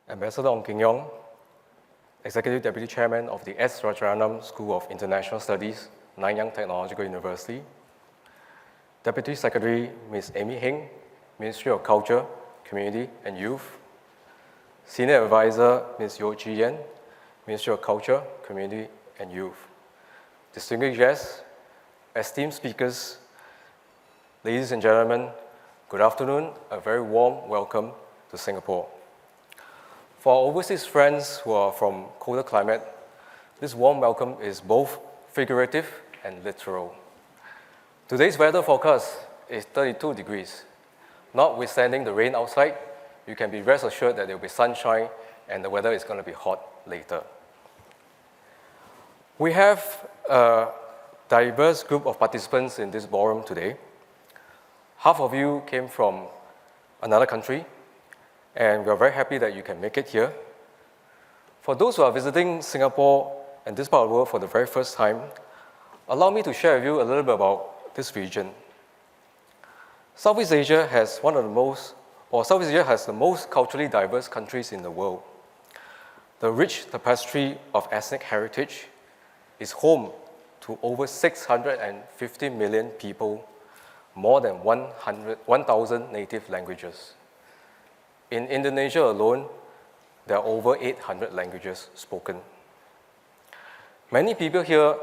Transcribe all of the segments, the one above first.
Ambassador Ong King Yong, Executive Deputy Chairman of the S. Rajaranam School of International Studies, Nanyang Technological University, Deputy Secretary Ms. Amy Heng, Ministry of Culture, Community and Youth, Senior Advisor Ms. Yo Chi Yen, Ministry of Culture, Community and Youth, distinguished guests, esteemed speakers, ladies and gentlemen, good afternoon, a very warm welcome to Singapore. For our overseas friends who are from colder climate, this warm welcome is both figurative and literal. Today's weather forecast is 32 degrees. Notwithstanding the rain outside, you can be rest assured that there will be sunshine and the weather is going to be hot later. We have a diverse group of participants in this ballroom today. Half of you came from another country, and we are very happy that you can make it here. For those who are visiting Singapore and this part of the world for the very first time, allow me to share with you a little bit about this region. Southeast Asia has the most culturally diverse countries in the world. The rich tapestry of ethnic heritage is home to over 650 million people, more than 1,000 native languages. In Indonesia alone, there are over 800 languages spoken. Many people here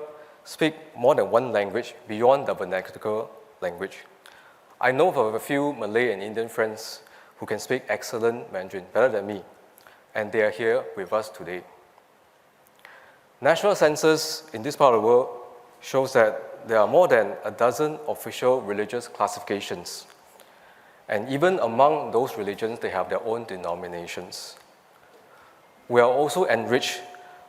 speak more than one language beyond the vernacular language. I know of a few Malay and Indian friends who can speak excellent Mandarin, better than me, and they are here with us today. National census in this part of the world shows that there are more than a dozen official religious classifications. And even among those religions, they have their own denominations. We are also enriched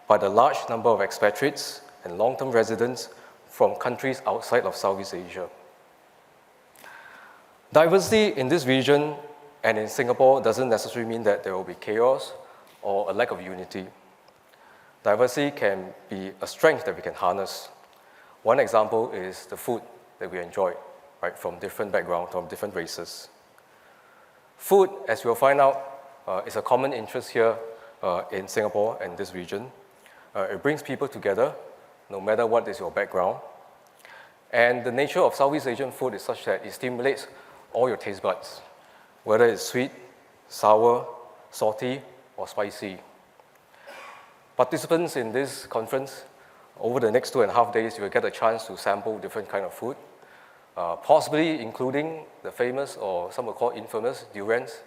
by the large number of expatriates and long-term residents from countries outside of Southeast Asia. Diversity in this region and in Singapore doesn't necessarily mean that there will be chaos or a lack of unity. Diversity can be a strength that we can harness. One example is the food that we enjoy, right, from different backgrounds, from different races. Food, as you'll find out, is a common interest here in Singapore and this region. It brings people together, no matter what is your background. And the nature of Southeast Asian food is such that it stimulates all your taste buds, whether it's sweet, sour, salty, or spicy. Participants in this conference, over the next 2.5 days, you will get a chance to sample different kinds of food, possibly including the famous, or some will call infamous, durians,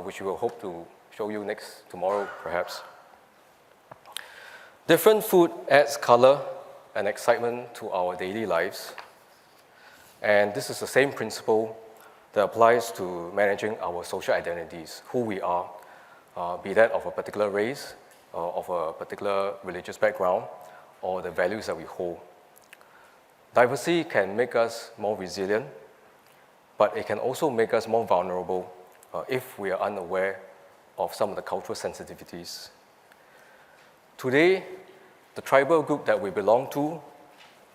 which we will hope to show you tomorrow, perhaps. Different food adds color and excitement to our daily lives. And this is the same principle that applies to managing our social identities, who we are, be that of a particular race, of a particular religious background, or the values that we hold. Diversity can make us more resilient, but it can also make us more vulnerable if we are unaware of some of the cultural sensitivities. Today, the tribal group that we belong to,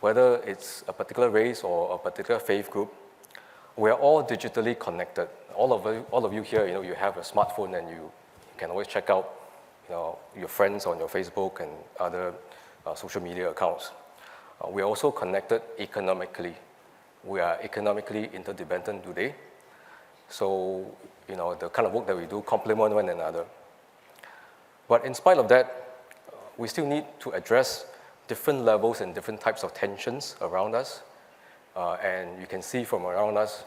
whether it's a particular race or a particular faith group, we are all digitally connected. All of you here, you have a smartphone and you can always check out your friends on your Facebook and other social media accounts. We are also connected economically. We are economically interdependent today. So, the kind of work that we do complement one another. But in spite of that, we still need to address different levels and different types of tensions around us. And you can see from around us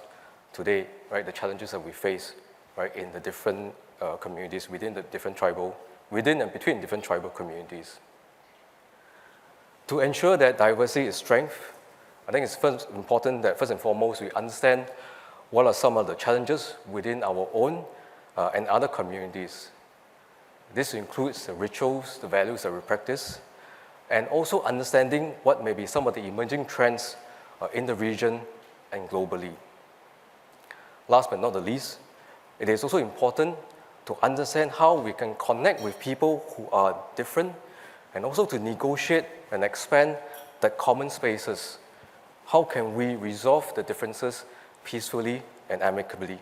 today, right, the challenges that we face, right, in the different communities within and between different tribal communities. To ensure that diversity is strength, I think it's important that first and foremost we understand what are some of the challenges within our own and other communities. This includes the rituals, the values that we practice, and also understanding what may be some of the emerging trends in the region and globally. Last but not the least, it is also important to understand how we can connect with people who are different, and also to negotiate and expand the common spaces. How can we resolve the differences peacefully and amicably?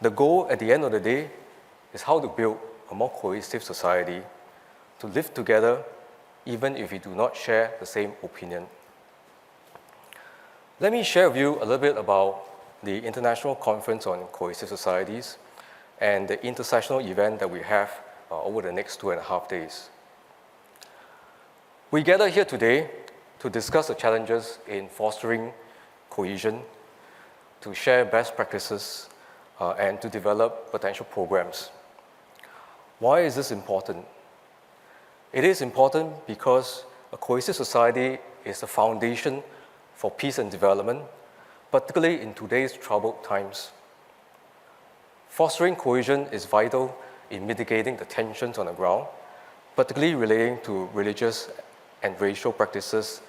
The goal at the end of the day is how to build a more cohesive society, to live together even if we do not share the same opinion. Let me share with you a little bit about the International Conference on Cohesive Societies and the Inter-Sessional Event that we have over the next 2.5 days. We gather here today to discuss the challenges in fostering cohesion, to share best practices, and to develop potential programs. Why is this important? It is important because a cohesive society is the foundation for peace and development, particularly in today's troubled times. Fostering cohesion is vital in mitigating the tensions on the ground, particularly relating to religious and racial practices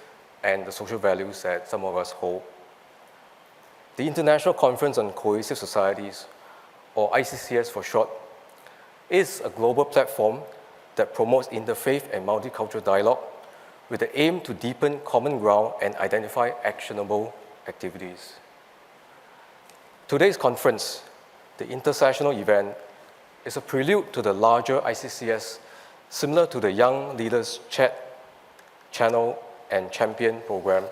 and the social values that some of us hold. The International Conference on Cohesive Societies, or ICCS for short, is a global platform that promotes interfaith and multicultural dialogue with the aim to deepen common ground and identify actionable activities. Today's conference, the Inter-Sessional Event, is a prelude to the larger ICCS, similar to the Young Leaders Chat, Channel, and Champion program,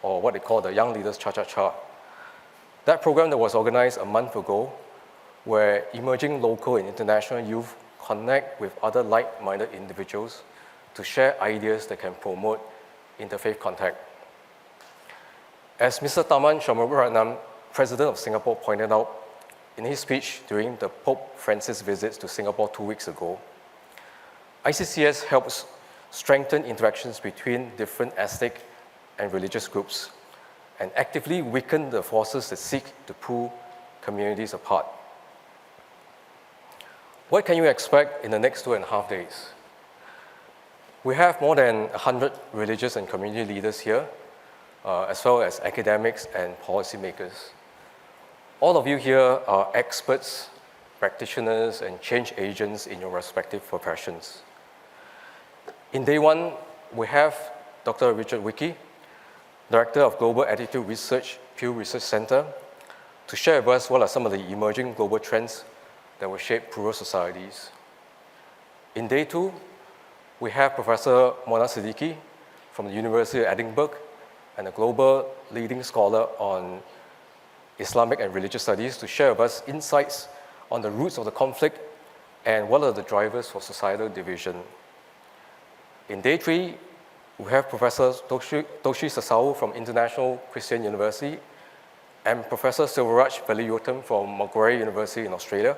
or what they call the Young Leaders Cha-Cha-Cha. That program that was organized a month ago, where emerging local and international youth connect with other like-minded individuals to share ideas that can promote interfaith contact. As Mr. Taman Shanmugaratnam, President of Singapore, pointed out in his speech during the Pope Francis visits to Singapore 2 weeks ago, ICCS helps strengthen interactions between different ethnic and religious groups and actively weaken the forces that seek to pull communities apart. What can you expect in the next 2.5 days? We have more than 100 religious and community leaders here, as well as academics and policymakers. All of you here are experts, practitioners, and change agents in your respective professions. In day one, we have Dr. Richard Wicke, Director of Global Attitude Research, Pew Research Center, to share with us what are some of the emerging global trends that will shape plural societies. In day two, we have Professor Mona Siddiqui from the University of Edinburgh and a global leading scholar on Islamic and religious studies to share with us insights on the roots of the conflict and what are the drivers for societal division. In day three, we have Professor Toshi Sasau from International Christian University and Professor Silvaraj Veliyotam from Macquarie University in Australia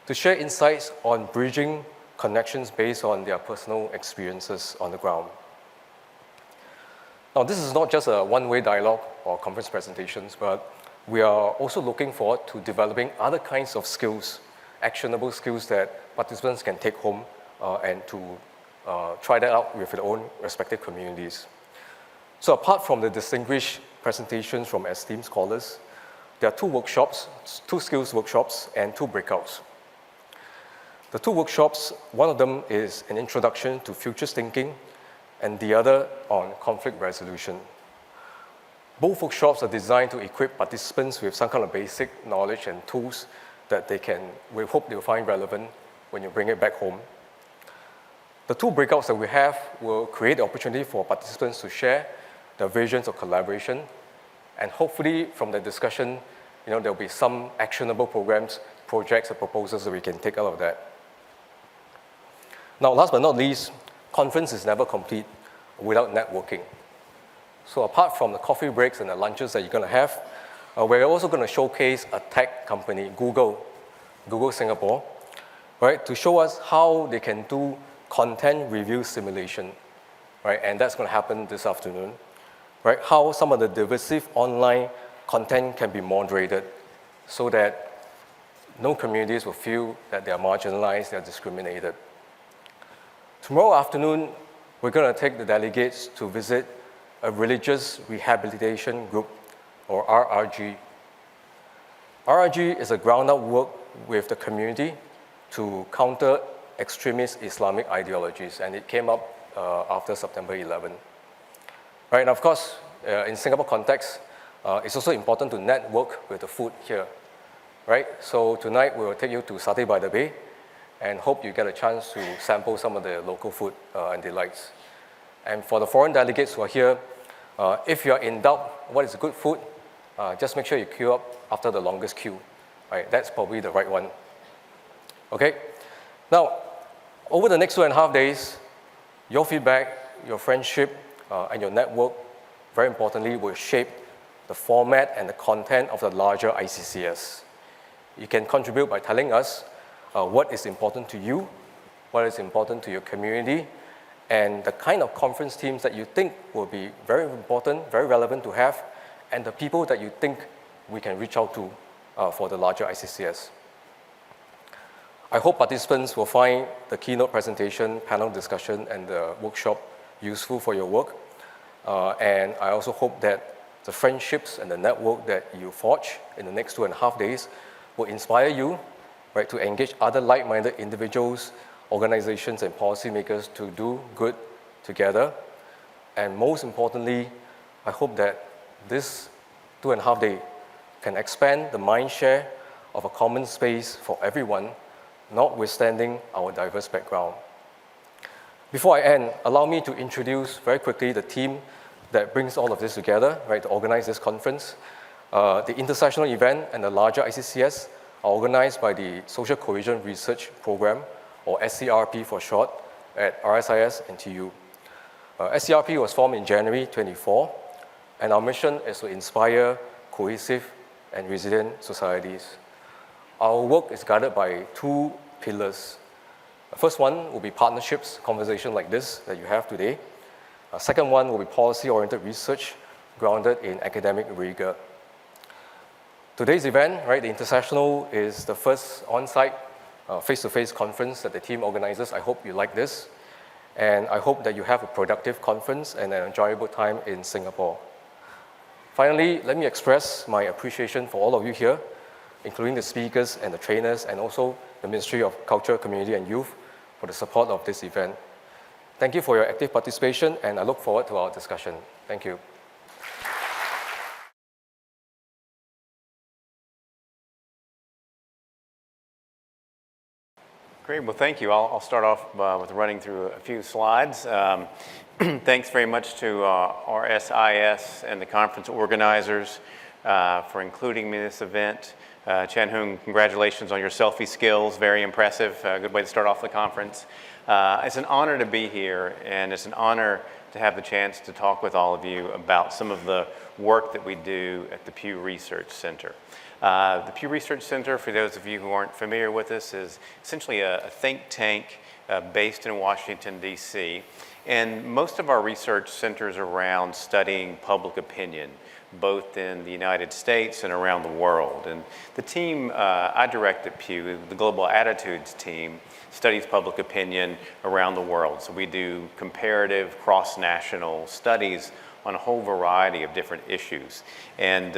to share insights on bridging connections based on their personal experiences on the ground. Now, this is not just a one-way dialogue or conference presentations, but we are also looking forward to developing other kinds of skills, actionable skills that participants can take home and to try that out with their own respective communities. So apart from the distinguished presentations from esteemed scholars, there are two workshops, two skills workshops, and two breakouts. The two workshops, one of them is an introduction to futures thinking, and the other on conflict resolution. Both workshops are designed to equip participants with some kind of basic knowledge and tools that we hope they'll find relevant when you bring it back home. The two breakouts that we have will create the opportunity for participants to share their visions of collaboration, and hopefully from the discussion, there'll be some actionable programs, projects, or proposals that we can take out of that. Now, last but not least, conference is never complete without networking. So apart from the coffee breaks and the lunches that you're going to have, we're also going to showcase a tech company, Google Singapore, right, to show us how they can do content review simulation, right, and that's going to happen this afternoon, right, how some of the divisive online content can be moderated so that no communities will feel that they are marginalized, they are discriminated. Tomorrow afternoon, we're going to take the delegates to visit a religious rehabilitation group, or RRG. RRG is a ground-up work with the community to counter extremist Islamic ideologies, and it came up after September 11. Right, and of course, in Singapore context, it's also important to network with the food here. Right, so tonight we will take you to Satay by the Bay, and hope you get a chance to sample some of the local food and delights. And for the foreign delegates who are here, if you're in doubt what is good food, just make sure you queue up after the longest queue. Right? That's probably the right one. Okay? Now, over the next 2.5 days, your feedback, your friendship, and your network, very importantly, will shape the format and the content of the larger ICCS. You can contribute by telling us what is important to you, what is important to your community, and the kind of conference teams that you think will be very important, very relevant to have, and the people that you think we can reach out to for the larger ICCS. I hope participants will find the keynote presentation, panel discussion, and the workshop useful for your work. And I also hope that the friendships and the network that you forge in the next 2.5 days will inspire you, right, to engage other like-minded individuals, organizations, and policymakers to do good together. And most importantly, I hope that this 2.5 days can expand the mind share of a common space for everyone, notwithstanding our diverse background. Before I end, allow me to introduce very quickly the team that brings all of this together, right, to organize this conference. The Inter-Sessional Event and the larger ICCS are organized by the Social Cohesion Research Program, or SCRP for short, at RSIS and TU. SCRP was formed in January 24, and our mission is to inspire cohesive and resilient societies. Our work is guided by 2 pillars. The first one will be partnerships, conversation like this that you have today. Second one will be policy-oriented research grounded in academic rigor. Today's event, right, the Inter-Sessional, is the first on-site face-to-face conference that the team organizes. I hope you like this, and I hope that you have a productive conference and an enjoyable time in Singapore. Finally, let me express my appreciation for all of you here, including the speakers and the trainers, and also the Ministry of Culture, Community and Youth for the support of this event. Thank you for your active participation, and I look forward to our discussion. Thank you. Great, well, thank you. I'll start off with running through a few slides. Thanks very much to RSIS and the conference organizers for including me in this event. Chan Hung, congratulations on your selfie skills, very impressive. Good way to start off the conference. It's an honor to be here, and it's an honor to have the chance to talk with all of you about some of the work that we do at the Pew Research Center. The Pew Research Center, for those of you who aren't familiar with this, is essentially a think tank based in Washington, D.C. And most of our research centers around studying public opinion, both in the United States and around the world. And the team I direct at Pew, the Global Attitudes team, studies public opinion around the world. So we do comparative, cross-national studies on a whole variety of different issues. And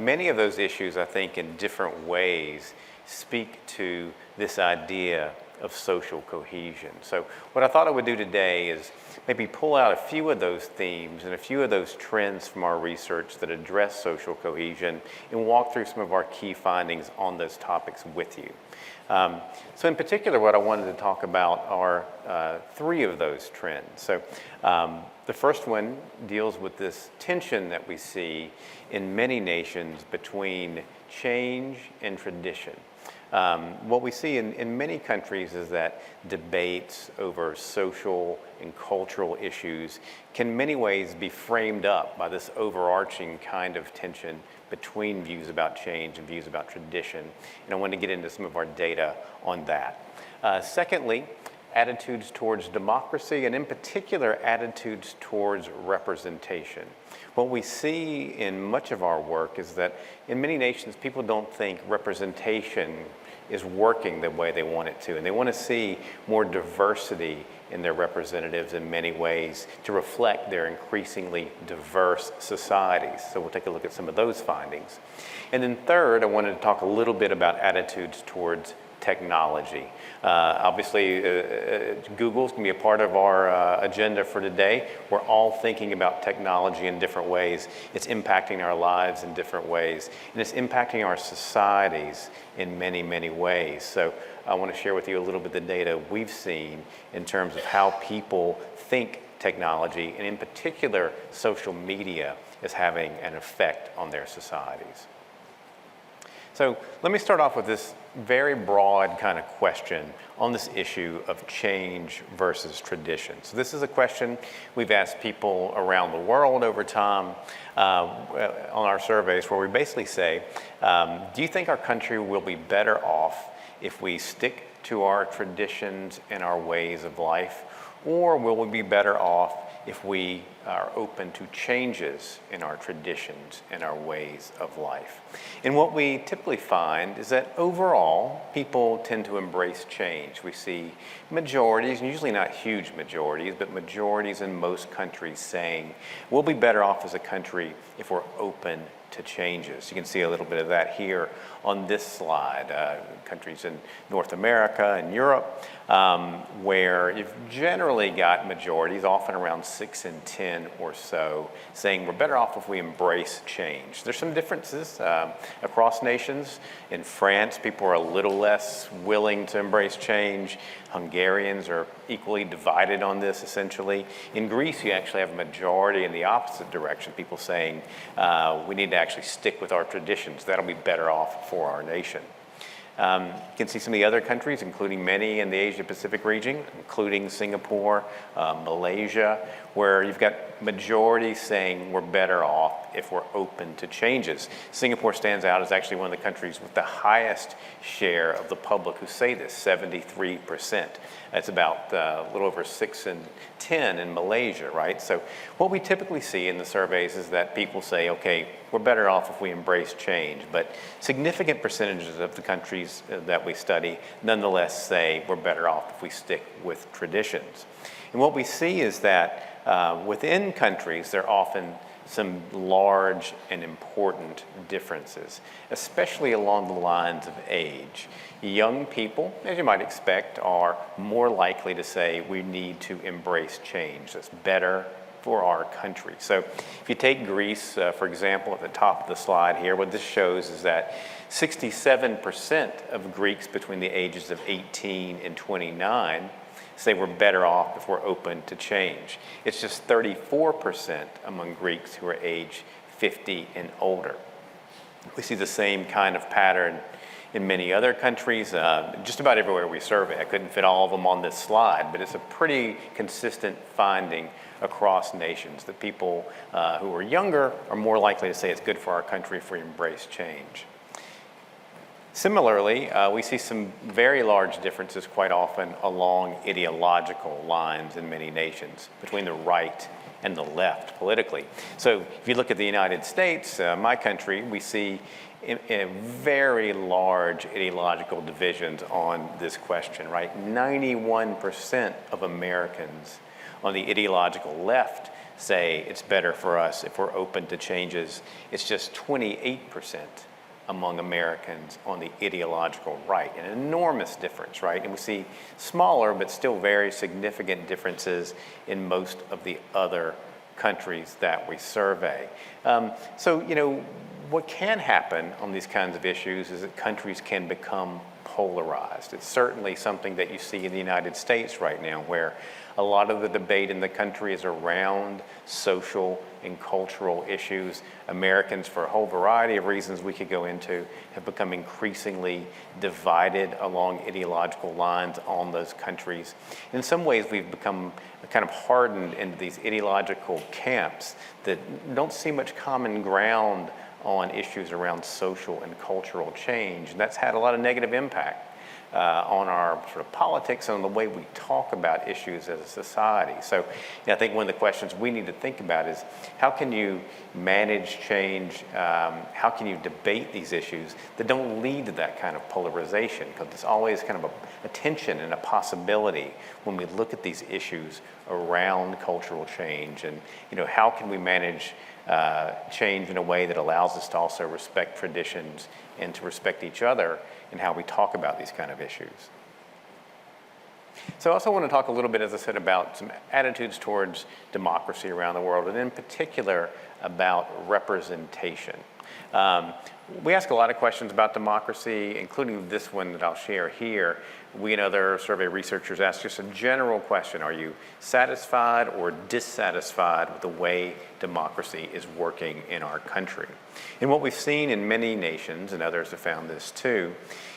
many of those issues, I think, in different ways, speak to this idea of social cohesion. So what I thought I would do today is maybe pull out a few of those themes and a few of those trends from our research that address social cohesion and walk through some of our key findings on those topics with you. So in particular, what I wanted to talk about are 3 of those trends. So the first one deals with this tension that we see in many nations between change and tradition. What we see in many countries is that debates over social and cultural issues can in many ways be framed up by this overarching kind of tension between views about change and views about tradition. And I want to get into some of our data on that. Secondly, attitudes towards democracy, and in particular, attitudes towards representation. What we see in much of our work is that in many nations, people don't think representation is working the way they want it to, and they want to see more diversity in their representatives in many ways to reflect their increasingly diverse societies. So we'll take a look at some of those findings. And then third, I wanted to talk a little bit about attitudes towards technology. Obviously, Google's going to be a part of our agenda for today. We're all thinking about technology in different ways. It's impacting our lives in different ways, and it's impacting our societies in many, many ways. So I want to share with you a little bit the data we've seen in terms of how people think technology, and in particular, social media is having an effect on their societies. So let me start off with this very broad kind of question on this issue of change versus tradition. So this is a question we've asked people around the world over time on our surveys, where we basically say, do you think our country will be better off if we stick to our traditions and our ways of life, or will we be better off if we are open to changes in our traditions and our ways of life? And what we typically find is that overall, people tend to embrace change. We see majorities, and usually not huge majorities, but majorities in most countries saying, we'll be better off as a country if we're open to changes. You can see a little bit of that here on this slide. Countries in North America and Europe, where you've generally got majorities, often around 6 in 10 or so, saying we're better off if we embrace change. There's some differences across nations. In France, people are a little less willing to embrace change. Hungarians are equally divided on this, essentially. In Greece, you actually have a majority in the opposite direction, people saying we need to actually stick with our traditions. That'll be better off for our nation. You can see some of the other countries, including many in the Asia-Pacific region, including Singapore, Malaysia, where you've got majorities saying we're better off if we're open to changes. Singapore stands out as actually one of the countries with the highest share of the public who say this, 73%. That's about a little over 6 in 10 in Malaysia, right? So what we typically see in the surveys is that people say, okay, we're better off if we embrace change, but significant percentages of the countries that we study nonetheless say we're better off if we stick with traditions. And what we see is that within countries, there are often some large and important differences, especially along the lines of age. Young people, as you might expect, are more likely to say we need to embrace change. That's better for our country. So if you take Greece, for example, at the top of the slide here, what this shows is that 67% of Greeks between the ages of 18 and 29 say we're better off if we're open to change. It's just 34% among Greeks who are age 50 and older. We see the same kind of pattern in many other countries, just about everywhere we survey. I couldn't fit all of them on this slide, but it's a pretty consistent finding across nations that people who are younger are more likely to say it's good for our country if we embrace change. Similarly, we see some very large differences quite often along ideological lines in many nations between the right and the left politically. So if you look at the United States, my country, we see a very large ideological divisions on this question, right? 91% of Americans on the ideological left say it's better for us if we're open to changes. It's just 28% among Americans on the ideological right, an enormous difference, right? And we see smaller but still very significant differences in most of the other countries that we survey. So, you know, what can happen on these kinds of issues is that countries can become polarized. It's certainly something that you see in the United States right now, where a lot of the debate in the country is around social and cultural issues. Americans, for a whole variety of reasons we could go into, have become increasingly divided along ideological lines on those countries. In some ways, we've become kind of hardened into these ideological camps that don't see much common ground on issues around social and cultural change. And that's had a lot of negative impact on our sort of politics and on the way we talk about issues as a society. So I think one of the questions we need to think about is how can you manage change? How can you debate these issues that don't lead to that kind of polarization? Because there's always kind of a tension and a possibility when we look at these issues around cultural change. And, you know, how can we manage change in a way that allows us to also respect traditions and to respect each other in how we talk about these kind of issues. So I also want to talk a little bit, as I said, about some attitudes towards democracy around the world, and in particular about representation. We ask a lot of questions about democracy, including this one that I'll share here. We and other survey researchers ask just a general question: are you satisfied or dissatisfied with the way democracy is working in our country? And what we've seen in many nations, and others have found this too,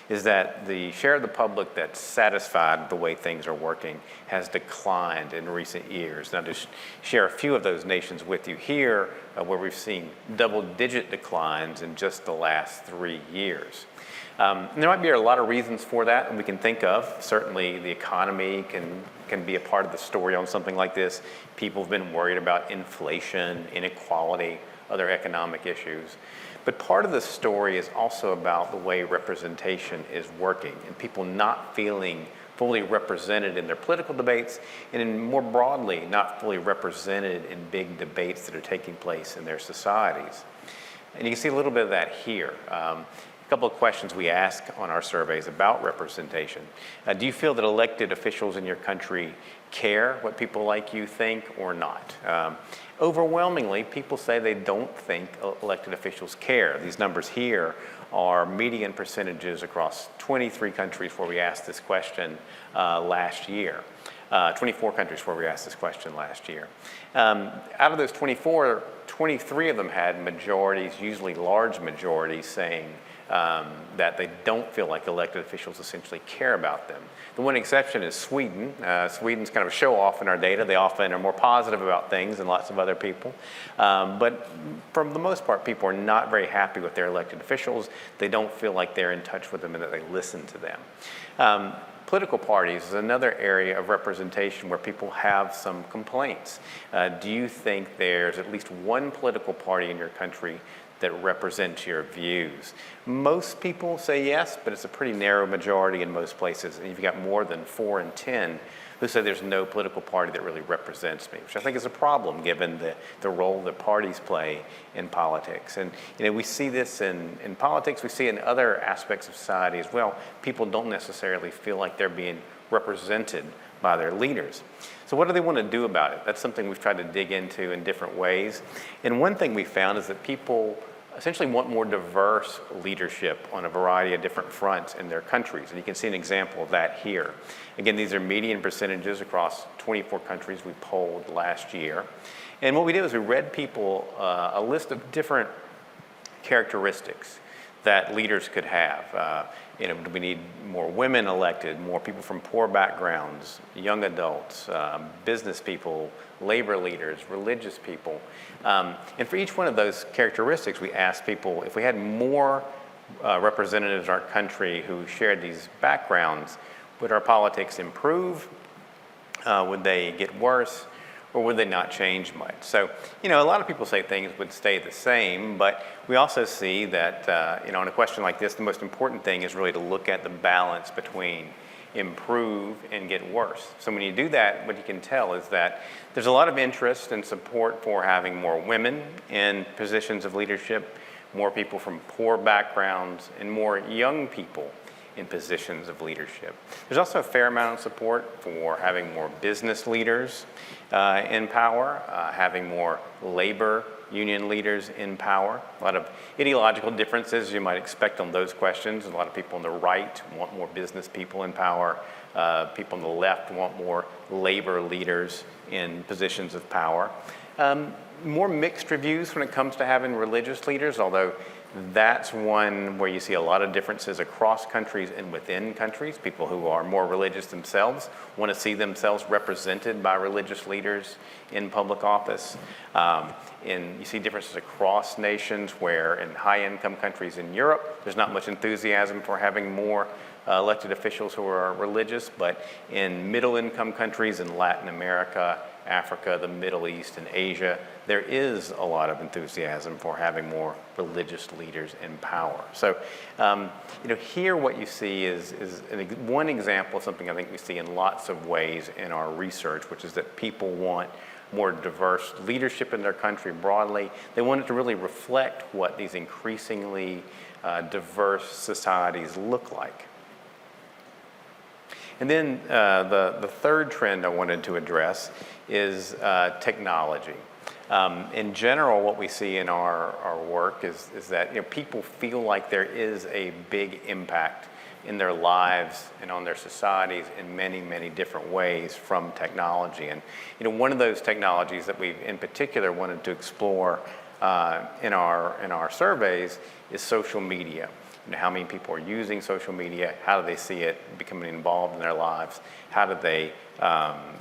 is that the share of the public that's satisfied with the way things are working has declined in recent years. Now, to share a few of those nations with you here, where we've seen double-digit declines in just the last 3 years. There might be a lot of reasons for that that we can think of. Certainly, the economy can be a part of the story on something like this. People have been worried about inflation, inequality, other economic issues. But part of the story is also about the way representation is working and people not feeling fully represented in their political debates, and more broadly, not fully represented in big debates that are taking place in their societies. And you can see a little bit of that here. A couple of questions we ask on our surveys about representation. Do you feel that elected officials in your country care what people like you think or not? Overwhelmingly, people say they don't think elected officials care. These numbers here are median percentages across 23 countries where we asked this question last year. 24 countries where we asked this question last year. Out of those 24, 23 of them had majorities, usually large majorities, saying that they don't feel like elected officials essentially care about them. The one exception is Sweden. Sweden's kind of a show-off in our data. They often are more positive about things than lots of other people. But for the most part, people are not very happy with their elected officials. They don't feel like they're in touch with them and that they listen to them. Political parties is another area of representation where people have some complaints. Do you think there's at least one political party in your country that represents your views? Most people say yes, but it's a pretty narrow majority in most places. And you've got more than 4 in 10 who say there's no political party that really represents me, which I think is a problem given the role that parties play in politics. And we see this in politics, we see it in other aspects of society as well. People don't necessarily feel like they're being represented by their leaders. So what do they want to do about it? That's something we've tried to dig into in different ways. And one thing we found is that people essentially want more diverse leadership on a variety of different fronts in their countries. And you can see an example of that here. Again, these are median percentages across 24 countries we polled last year. And what we did was we read people a list of different characteristics that leaders could have. Do we need more women elected, more people from poor backgrounds, young adults, business people, labor leaders, religious people? And for each one of those characteristics, we asked people, if we had more representatives in our country who shared these backgrounds, would our politics improve? Would they get worse? Or would they not change much? So, a lot of people say things would stay the same, but we also see that, on a question like this, the most important thing is really to look at the balance between improve and get worse. So when you do that, what you can tell is that there's a lot of interest and support for having more women in positions of leadership, more people from poor backgrounds, and more young people in positions of leadership. There's also a fair amount of support for having more business leaders in power, having more labor union leaders in power. A lot of ideological differences you might expect on those questions. A lot of people on the right want more business people in power. People on the left want more labor leaders in positions of power. More mixed reviews when it comes to having religious leaders, although that's one where you see a lot of differences across countries and within countries. People who are more religious themselves want to see themselves represented by religious leaders in public office. And you see differences across nations where in high-income countries in Europe, there's not much enthusiasm for having more elected officials who are religious, but in middle-income countries in Latin America, Africa, the Middle East, and Asia, there is a lot of enthusiasm for having more religious leaders in power. So, here what you see is one example of something I think we see in lots of ways in our research, which is that people want more diverse leadership in their country broadly. They want it to really reflect what these increasingly diverse societies look like. And then the third trend I wanted to address is technology. In general, what we see in our work is that people feel like there is a big impact in their lives and on their societies in many, many different ways from technology. And one of those technologies that we've in particular wanted to explore in our surveys is social media. How many people are using social media? How do they see it becoming involved in their lives? How do they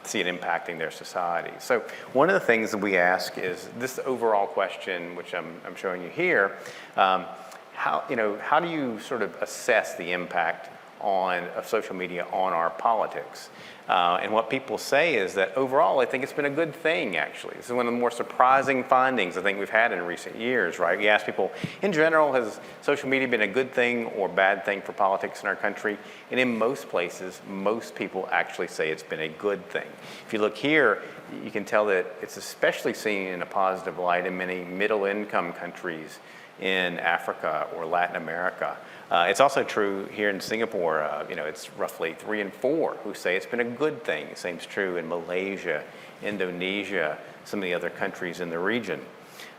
see it impacting their society? So one of the things that we ask is this overall question, which I'm showing you here. How do you sort of assess the impact of social media on our politics? And what people say is that overall, I think it's been a good thing, actually. This is one of the more surprising findings I think we've had in recent years, right? We ask people, in general, has social media been a good thing or bad thing for politics in our country? And in most places, most people actually say it's been a good thing. If you look here, you can tell that it's especially seen in a positive light in many middle-income countries in Africa or Latin America. It's also true here in Singapore. It's roughly 3 in 4 who say it's been a good thing. The same is true in Malaysia, Indonesia, some of the other countries in the region.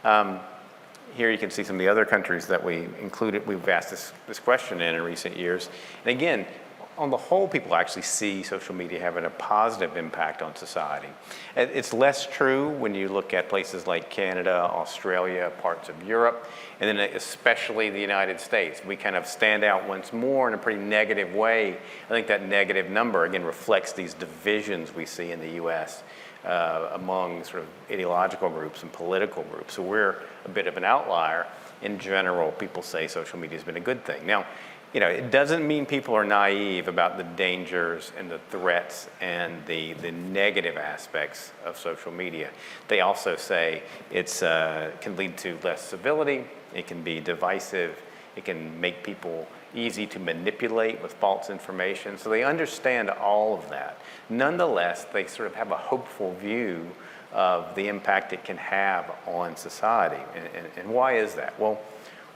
Here you can see some of the other countries that we included. We've asked this question in recent years. And again, on the whole, people actually see social media having a positive impact on society. It's less true when you look at places like Canada, Australia, parts of Europe, and then especially the United States. We kind of stand out once more in a pretty negative way. I think that negative number, again, reflects these divisions we see in the U.S. Among sort of ideological groups and political groups. So we're a bit of an outlier. In general, people say social media has been a good thing. Now, it doesn't mean people are naive about the dangers and the threats and the negative aspects of social media. They also say it can lead to less civility, it can be divisive, it can make people easy to manipulate with false information. So they understand all of that. Nonetheless, they sort of have a hopeful view of the impact it can have on society. And why is that? Well,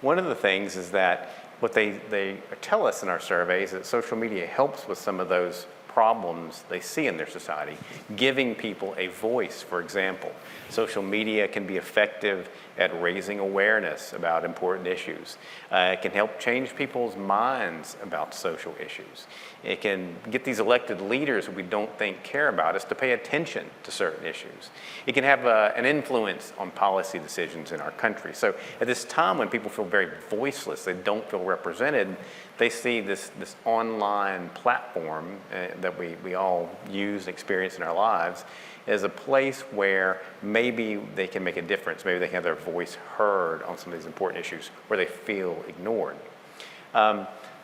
one of the things is that what they tell us in our surveys is that social media helps with some of those problems they see in their society, giving people a voice, for example. Social media can be effective at raising awareness about important issues. It can help change people's minds about social issues. It can get these elected leaders who we don't think care about us to pay attention to certain issues. It can have an influence on policy decisions in our country. So at this time when people feel very voiceless, they don't feel represented, they see this online platform that we all use and experience in our lives as a place where maybe they can make a difference. Maybe they can have their voice heard on some of these important issues where they feel ignored.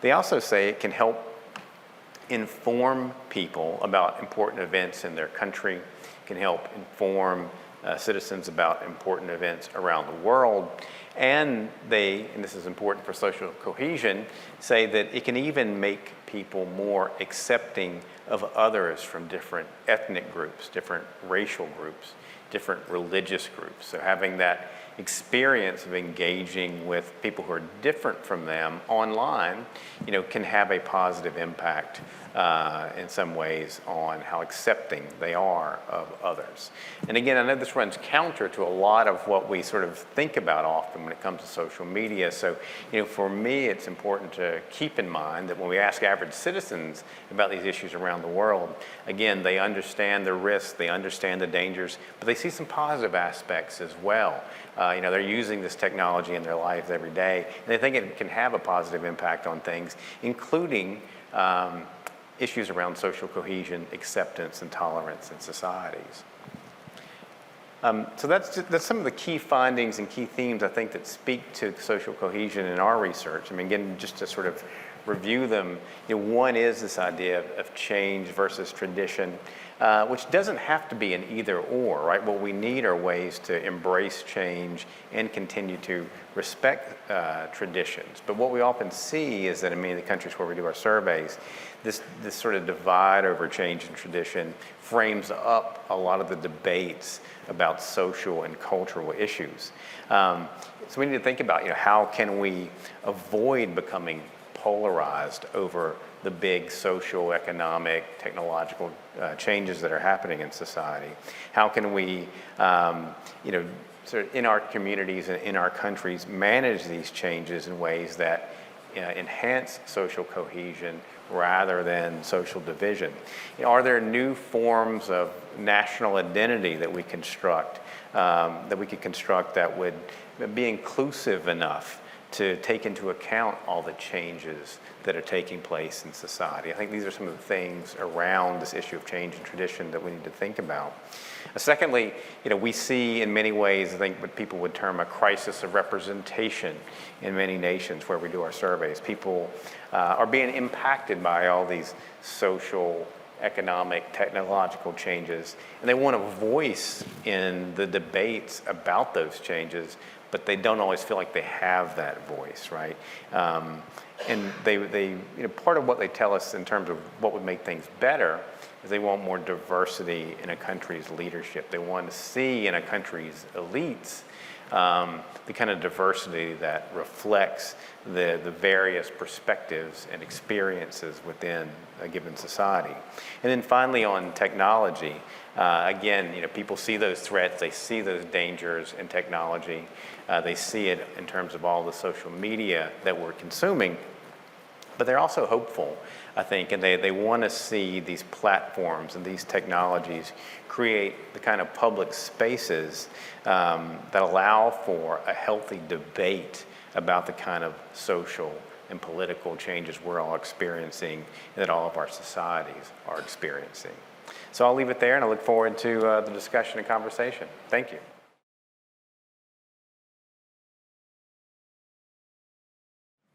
They also say it can help inform people about important events in their country, can help inform citizens about important events around the world. And this is important for social cohesion, say that it can even make people more accepting of others from different ethnic groups, different racial groups, different religious groups. So having that experience of engaging with people who are different from them online, can have a positive impact in some ways on how accepting they are of others. And again, I know this runs counter to a lot of what we sort of think about often when it comes to social media. So, for me, it's important to keep in mind that when we ask average citizens about these issues around the world, again, they understand the risks, they understand the dangers, but they see some positive aspects as well. They're using this technology in their lives every day, and they think it can have a positive impact on things, including issues around social cohesion, acceptance, and tolerance in societies. So that's some of the key findings and key themes, I think, that speak to social cohesion in our research. I mean, again, just to sort of review them, one is this idea of change versus tradition, which doesn't have to be an either or, right? What we need are ways to embrace change and continue to respect traditions. But what we often see is that in many of the countries where we do our surveys, this sort of divide over change and tradition frames up a lot of the debates about social and cultural issues. So we need to think about, how can we avoid becoming polarized over the big social, economic, technological changes that are happening in society? How can we, sort of in our communities and in our countries, manage these changes in ways that enhance social cohesion rather than social division? Are there new forms of national identity that we construct, that would be inclusive enough to take into account all the changes that are taking place in society? I think these are some of the things around this issue of change and tradition that we need to think about. Secondly, we see in many ways, I think, what people would term a crisis of representation in many nations where we do our surveys. People are being impacted by all these social, economic, technological changes, and they want a voice in the debates about those changes, but they don't always feel like they have that voice, right? And they part of what they tell us in terms of what would make things better is they want more diversity in a country's leadership. They want to see in a country's elites the kind of diversity that reflects the various perspectives and experiences within a given society. And then finally on technology, again, people see those threats, they see those dangers in technology, they see it in terms of all the social media that we're consuming, but they're also hopeful, I think, and they want to see these platforms and these technologies create the kind of public spaces that allow for a healthy debate about the kind of social and political changes we're all experiencing and that all of our societies are experiencing. So I'll leave it there, and I look forward to the discussion and conversation. Thank you.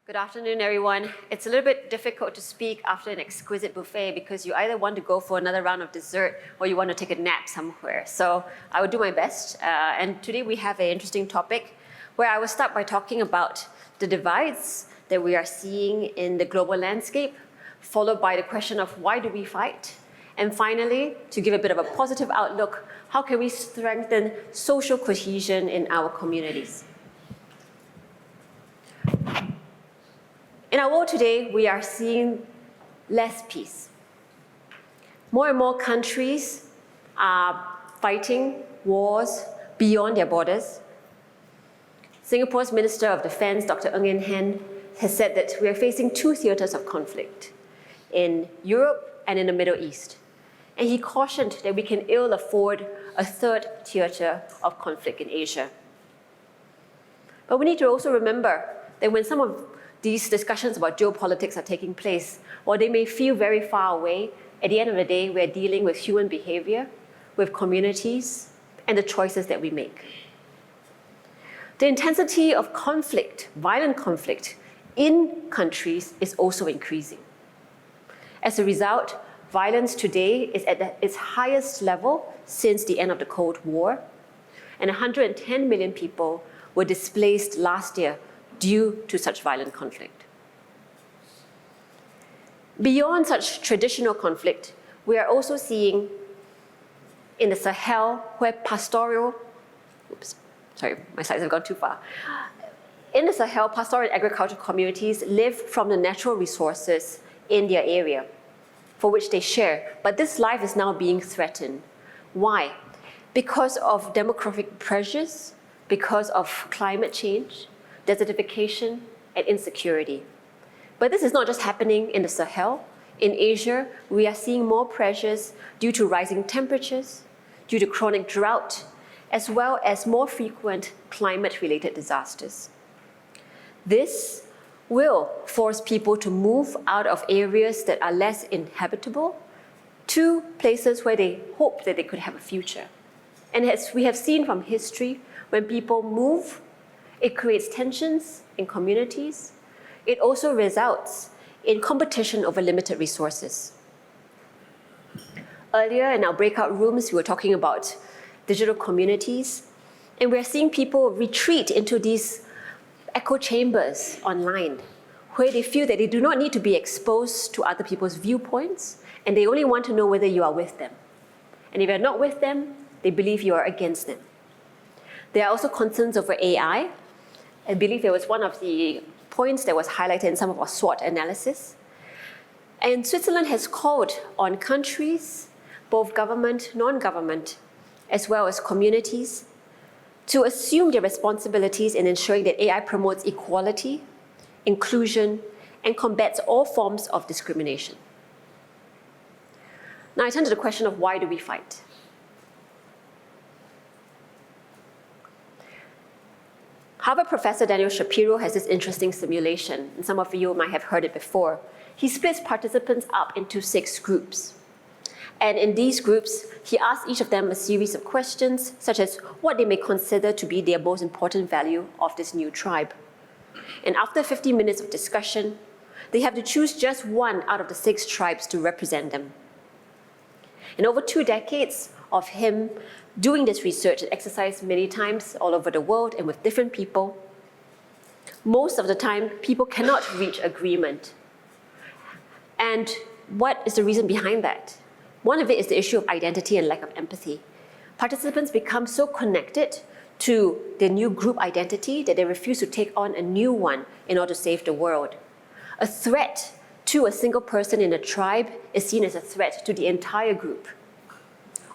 Good afternoon, everyone. It's a little bit difficult to speak after an exquisite buffet because you either want to go for another round of dessert or you want to take a nap somewhere. So I will do my best. And today we have an interesting topic where I will start by talking about the divides that we are seeing in the global landscape, followed by the question of why do we fight? And finally, to give a bit of a positive outlook, how can we strengthen social cohesion in our communities? In our world today, we are seeing less peace. More and more countries are fighting wars beyond their borders. Singapore's Minister of Defense, Dr. Ng Eng Hen, has said that we are facing two theaters of conflict in Europe and in the Middle East. And he cautioned that we can ill afford a third theater of conflict in Asia. But we need to also remember that when some of these discussions about geopolitics are taking place, while they may feel very far away, at the end of the day, we're dealing with human behavior, with communities, and the choices that we make. The intensity of conflict, violent conflict, in countries is also increasing. As a result, violence today is at its highest level since the end of the Cold War, and 110 million people were displaced last year due to such violent conflict. Beyond such traditional conflict, we are also seeing in the Sahel where pastoral, my slides have gone too far. In the Sahel, pastoral and agricultural communities live from the natural resources in their area for which they share, but this life is now being threatened. Why? Because of demographic pressures, because of climate change, desertification, and insecurity. But this is not just happening in the Sahel. In Asia, we are seeing more pressures due to rising temperatures, due to chronic drought, as well as more frequent climate-related disasters. This will force people to move out of areas that are less inhabitable to places where they hope that they could have a future. And as we have seen from history, when people move, it creates tensions in communities. It also results in competition over limited resources. Earlier in our breakout rooms, we were talking about digital communities, and we're seeing people retreat into these echo chambers online, where they feel that they do not need to be exposed to other people's viewpoints, and they only want to know whether you are with them. And if you're not with them, they believe you are against them. There are also concerns over AI. I believe it was one of the points that was highlighted in some of our SWOT analysis. And Switzerland has called on countries, both government, non-government, as well as communities, to assume their responsibilities in ensuring that AI promotes equality, inclusion, and combats all forms of discrimination. Now I turn to the question of why do we fight? Harvard professor Daniel Shapiro has this interesting simulation, and some of you might have heard it before. He splits participants up into 6 groups. And in these groups, he asks each of them a series of questions, such as what they may consider to be their most important value of this new tribe. And after 50 minutes of discussion, they have to choose just one out of the 6 tribes to represent them. And over 2 decades of him doing this research and exercise many times all over the world and with different people, most of the time, people cannot reach agreement. And what is the reason behind that? One of it is the issue of identity and lack of empathy. Participants become so connected to their new group identity that they refuse to take on a new one in order to save the world. A threat to a single person in a tribe is seen as a threat to the entire group.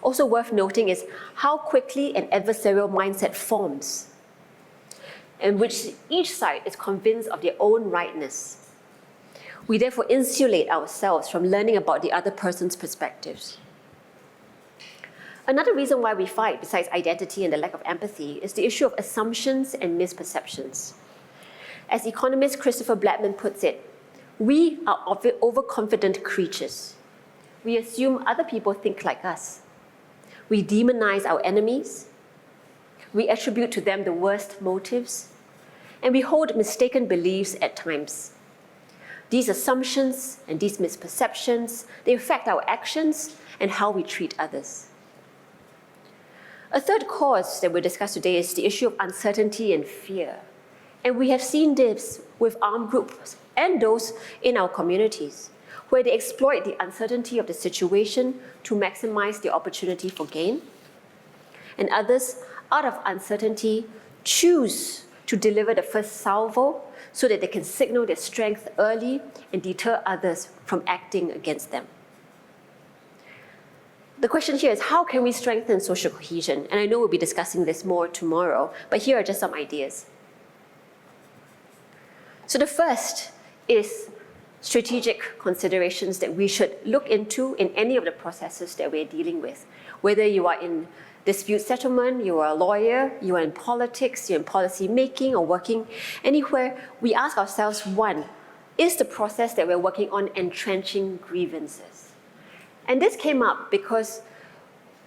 Also worth noting is how quickly an adversarial mindset forms, in which each side is convinced of their own rightness. We therefore insulate ourselves from learning about the other person's perspectives. Another reason why we fight, besides identity and the lack of empathy, is the issue of assumptions and misperceptions. As economist Christopher Blackman puts it, we are overconfident creatures. We assume other people think like us. We demonize our enemies. We attribute to them the worst motives. And we hold mistaken beliefs at times. These assumptions and these misperceptions, they affect our actions and how we treat others. A third cause that we'll discuss today is the issue of uncertainty and fear. And we have seen this with armed groups and those in our communities, where they exploit the uncertainty of the situation to maximize the opportunity for gain. And others, out of uncertainty, choose to deliver the first salvo so that they can signal their strength early and deter others from acting against them. The question here is, how can we strengthen social cohesion? And I know we'll be discussing this more tomorrow, but here are just some ideas. So the first is strategic considerations that we should look into in any of the processes that we're dealing with. Whether you are in dispute settlement, you are a lawyer, you are in politics, you're in policy making or working anywhere, we ask ourselves, one, is the process that we're working on entrenching grievances? And this came up because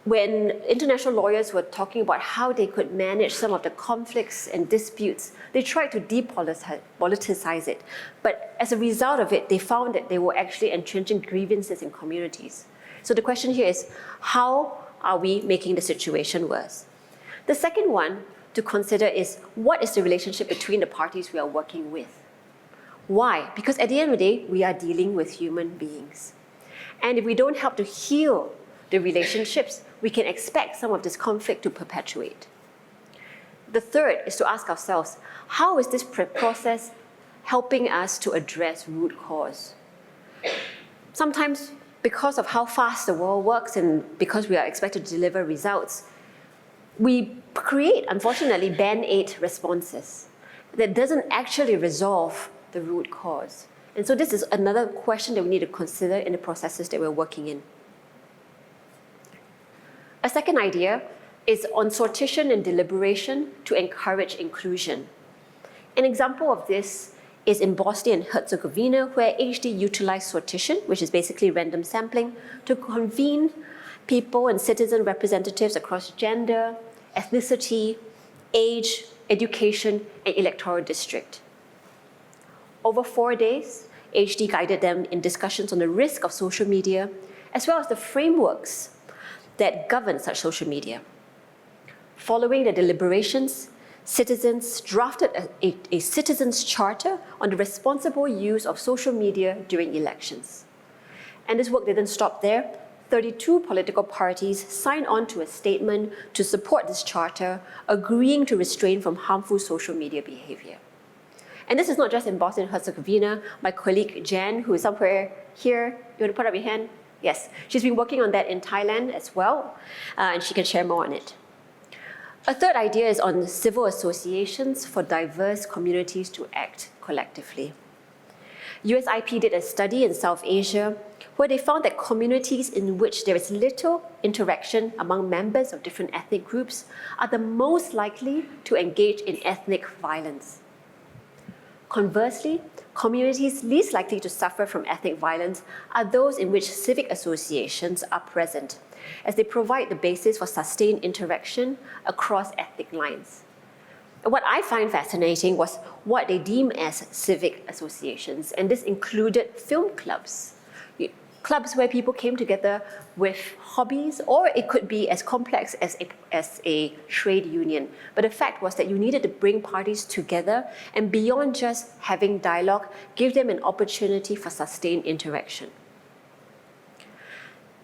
when international lawyers were talking about how they could manage some of the conflicts and disputes, they tried to depoliticize it. But as a result of it, they found that they were actually entrenching grievances in communities. So the question here is, how are we making the situation worse? The second one to consider is, what is the relationship between the parties we are working with? Why? Because at the end of the day, we are dealing with human beings. And if we don't help to heal the relationships, we can expect some of this conflict to perpetuate. The third is to ask ourselves, how is this process helping us to address root cause? Sometimes, because of how fast the world works and because we are expected to deliver results, we create, unfortunately, band-aid responses that doesn't actually resolve the root cause. And so this is another question that we need to consider in the processes that we're working in. A second idea is on sortition and deliberation to encourage inclusion. An example of this is in Bosnia and Herzegovina, where HD utilized sortition, which is basically random sampling, to convene people and citizen representatives across gender, ethnicity, age, education, and electoral district. Over 4 days, HD guided them in discussions on the risk of social media, as well as the frameworks that govern such social media. Following the deliberations, citizens drafted a citizens' charter on the responsible use of social media during elections. And this work didn't stop there. 32 political parties signed on to a statement to support this charter, agreeing to refrain from harmful social media behavior. And this is not just in Bosnia and Herzegovina. My colleague Jan, who is somewhere here, you want to put up your hand? Yes, she's been working on that in Thailand as well, and she can share more on it. A third idea is on civil associations for diverse communities to act collectively. USIP did a study in South Asia where they found that communities in which there is little interaction among members of different ethnic groups are the most likely to engage in ethnic violence. Conversely, communities least likely to suffer from ethnic violence are those in which civic associations are present, as they provide the basis for sustained interaction across ethnic lines. What I find fascinating was what they deem as civic associations, and this included film clubs. Clubs where people came together with hobbies, or it could be as complex as a trade union. But the fact was that you needed to bring parties together and beyond just having dialogue, give them an opportunity for sustained interaction.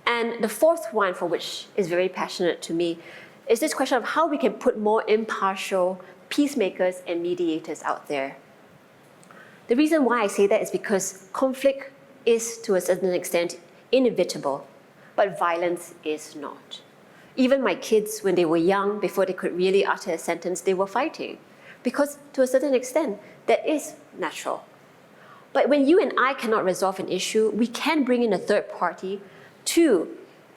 And the fourth one, for which is very passionate to me, is this question of how we can put more impartial peacemakers and mediators out there. The reason why I say that is because conflict is, to a certain extent, inevitable, but violence is not. Even my kids, when they were young, before they could really utter a sentence, they were fighting, because to a certain extent, that is natural. But when you and I cannot resolve an issue, we can bring in a third party to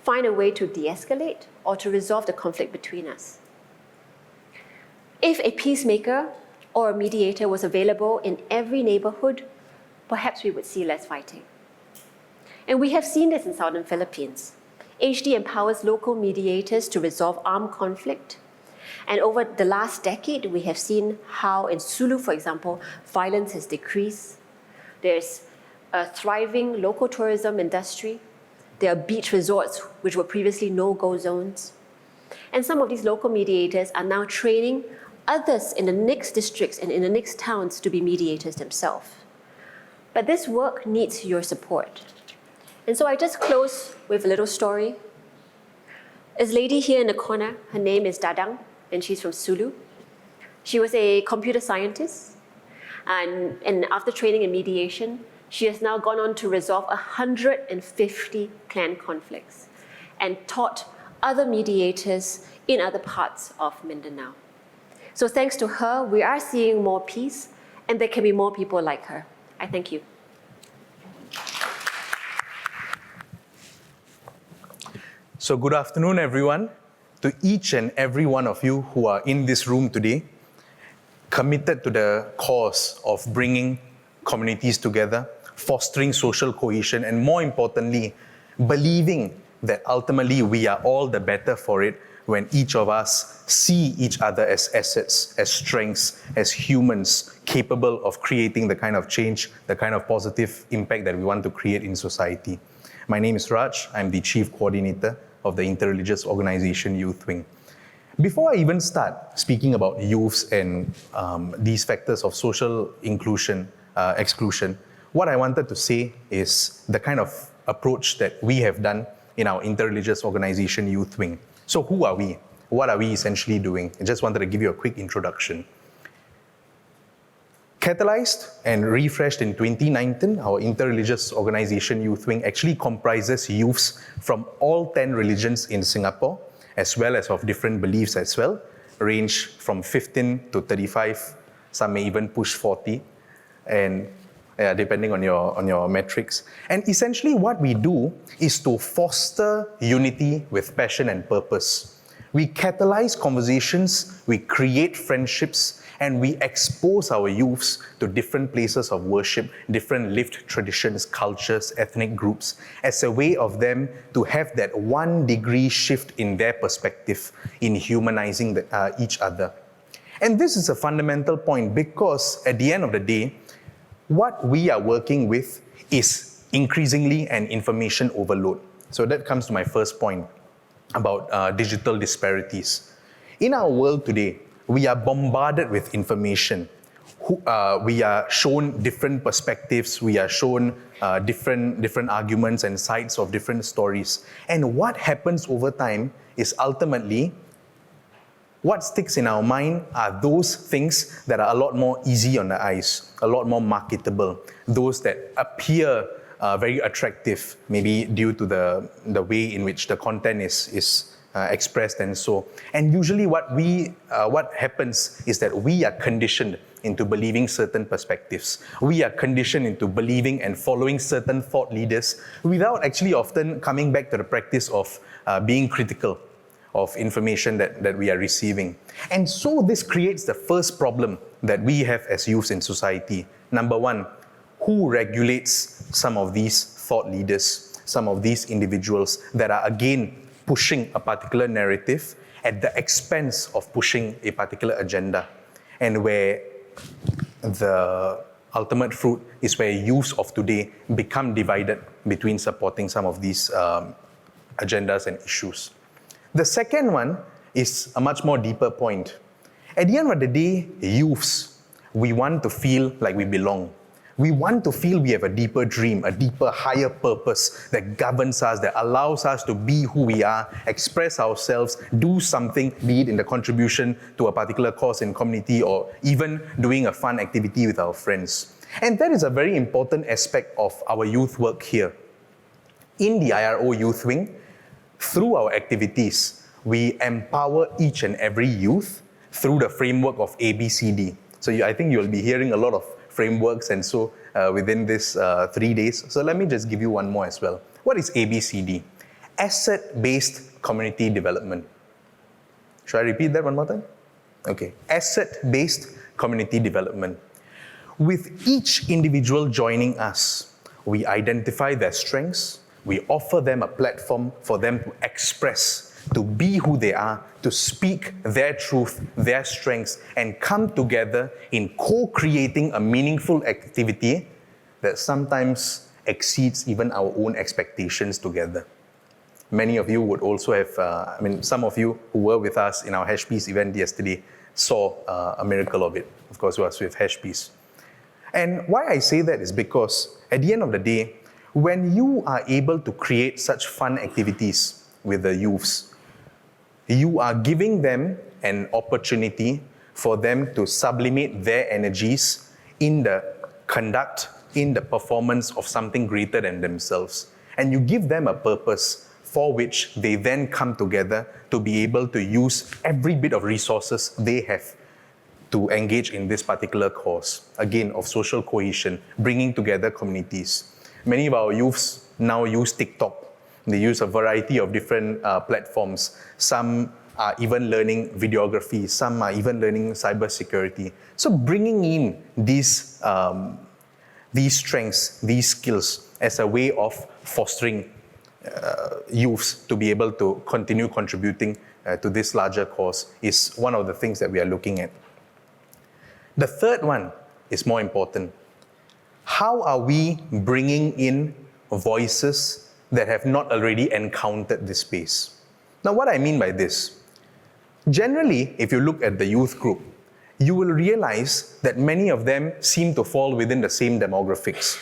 find a way to de-escalate or to resolve the conflict between us. If a peacemaker or a mediator was available in every neighborhood, perhaps we would see less fighting. And we have seen this in southern Philippines. HD empowers local mediators to resolve armed conflict. And over the last decade, we have seen how in Sulu, for example, violence has decreased. There's a thriving local tourism industry. There are beach resorts, which were previously no-go zones. And some of these local mediators are now training others in the next districts and in the next towns to be mediators themselves. But this work needs your support. And so I just close with a little story. This lady here in the corner, her name is Dadang, and she's from Sulu. She was a computer scientist, and after training in mediation, she has now gone on to resolve 150 clan conflicts and taught other mediators in other parts of Mindanao. So thanks to her, we are seeing more peace, and there can be more people like her. I thank you. So good afternoon, everyone. To each and every one of you who are in this room today, committed to the cause of bringing communities together, fostering social cohesion, and more importantly, believing that ultimately we are all the better for it when each of us see each other as assets, as strengths, as humans capable of creating the kind of change, the kind of positive impact that we want to create in society. My name is Raj. I'm the Chief Coordinator of the Inter-Religious Organization Youth Wing. Before I even start speaking about youths and these factors of social inclusion, exclusion, what I wanted to say is the kind of approach that we have done in our Inter-Religious Organization Youth Wing. So who are we? What are we essentially doing? I just wanted to give you a quick introduction. Catalyzed and refreshed in 2019, our Inter-Religious Organization Youth Wing actually comprises youths from all 10 religions in Singapore, as well as of different beliefs as well, range from 15 to 35, some may even push 40, and depending on your metrics. And essentially what we do is to foster unity with passion and purpose. We catalyze conversations, we create friendships, and we expose our youths to different places of worship, different lived traditions, cultures, ethnic groups, as a way of them to have that 1-degree shift in their perspective in humanizing each other. And this is a fundamental point because at the end of the day, what we are working with is increasingly an information overload. So that comes to my first point about digital disparities. In our world today, we are bombarded with information. We are shown different perspectives, we are shown different arguments and sides of different stories. And what happens over time is ultimately, what sticks in our mind are those things that are a lot more easy on the eyes, a lot more marketable, those that appear very attractive, maybe due to the way in which the content is expressed and so. And usually what happens is that we are conditioned into believing certain perspectives. We are conditioned into believing and following certain thought leaders without actually often coming back to the practice of being critical of information that we are receiving. And so this creates the first problem that we have as youths in society. Number one, who regulates some of these thought leaders, some of these individuals that are again pushing a particular narrative at the expense of pushing a particular agenda, and where the ultimate fruit is where youths of today become divided between supporting some of these agendas and issues. The second one is a much more deeper point. At the end of the day, youths, we want to feel like we belong. We want to feel we have a deeper dream, a deeper, higher purpose that governs us, that allows us to be who we are, express ourselves, do something, be it in the contribution to a particular cause in community or even doing a fun activity with our friends. And that is a very important aspect of our youth work here. In the IRO Youth Wing, through our activities, we empower each and every youth through the framework of ABCD. So I think you'll be hearing a lot of frameworks and so within this 3 days. So let me just give you one more as well. What is ABCD? Asset-based community development. Should I repeat that one more time? Okay. Asset-based community development. With each individual joining us, we identify their strengths, we offer them a platform for them to express, to be who they are, to speak their truth, their strengths, and come together in co-creating a meaningful activity that sometimes exceeds even our own expectations together. Many of you would also have, some of you who were with us in our HashPeace event yesterday saw a miracle of it. Of course, it was with HashPeace. And why I say that is because at the end of the day, when you are able to create such fun activities with the youths, you are giving them an opportunity for them to sublimate their energies in the conduct, in the performance of something greater than themselves. And you give them a purpose for which they then come together to be able to use every bit of resources they have to engage in this particular cause, again, of social cohesion, bringing together communities. Many of our youths now use TikTok. They use a variety of different platforms. Some are even learning videography. Some are even learning cybersecurity. So bringing in these strengths, these skills as a way of fostering youths to be able to continue contributing to this larger cause is one of the things that we are looking at. The third one is more important. How are we bringing in voices that have not already encountered this space? Now, what I mean by this, generally, if you look at the youth group, you will realize that many of them seem to fall within the same demographics.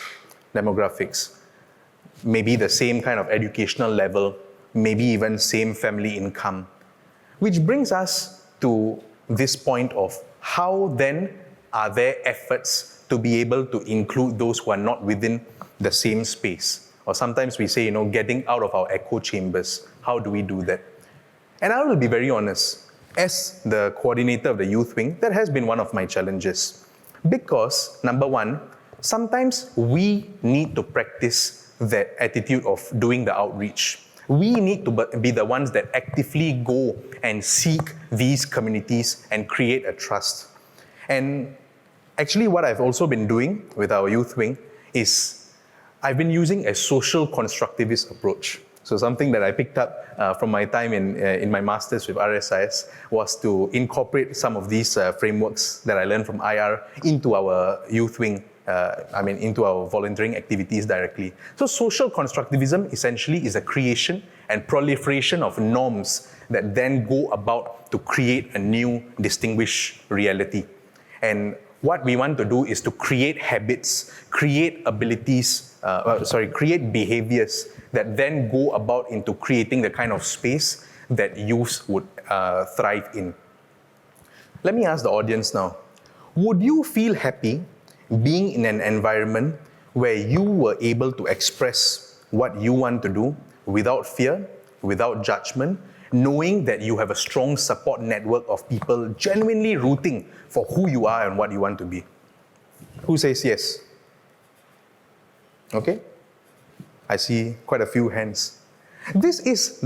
Maybe the same kind of educational level, maybe even same family income. Which brings us to this point of how then are there efforts to be able to include those who are not within the same space? Or sometimes we say, getting out of our echo chambers. How do we do that? And I will be very honest, as the coordinator of the youth wing, that has been one of my challenges. Because, number one, sometimes we need to practice that attitude of doing the outreach. We need to be the ones that actively go and seek these communities and create a trust. And actually what I've also been doing with our youth wing is I've been using a social constructivist approach. So something that I picked up from my time in my master's with RSIS was to incorporate some of these frameworks that I learned from IR into our youth wing into our volunteering activities directly. So social constructivism essentially is a creation and proliferation of norms that then go about to create a new distinguished reality. And what we want to do is to create habits, create abilities, create behaviors that then go about into creating the kind of space that youths would thrive in. Let me ask the audience now, would you feel happy being in an environment where you were able to express what you want to do without fear, without judgment, knowing that you have a strong support network of people genuinely rooting for who you are and what you want to be? Who says yes? Okay. I see quite a few hands. This is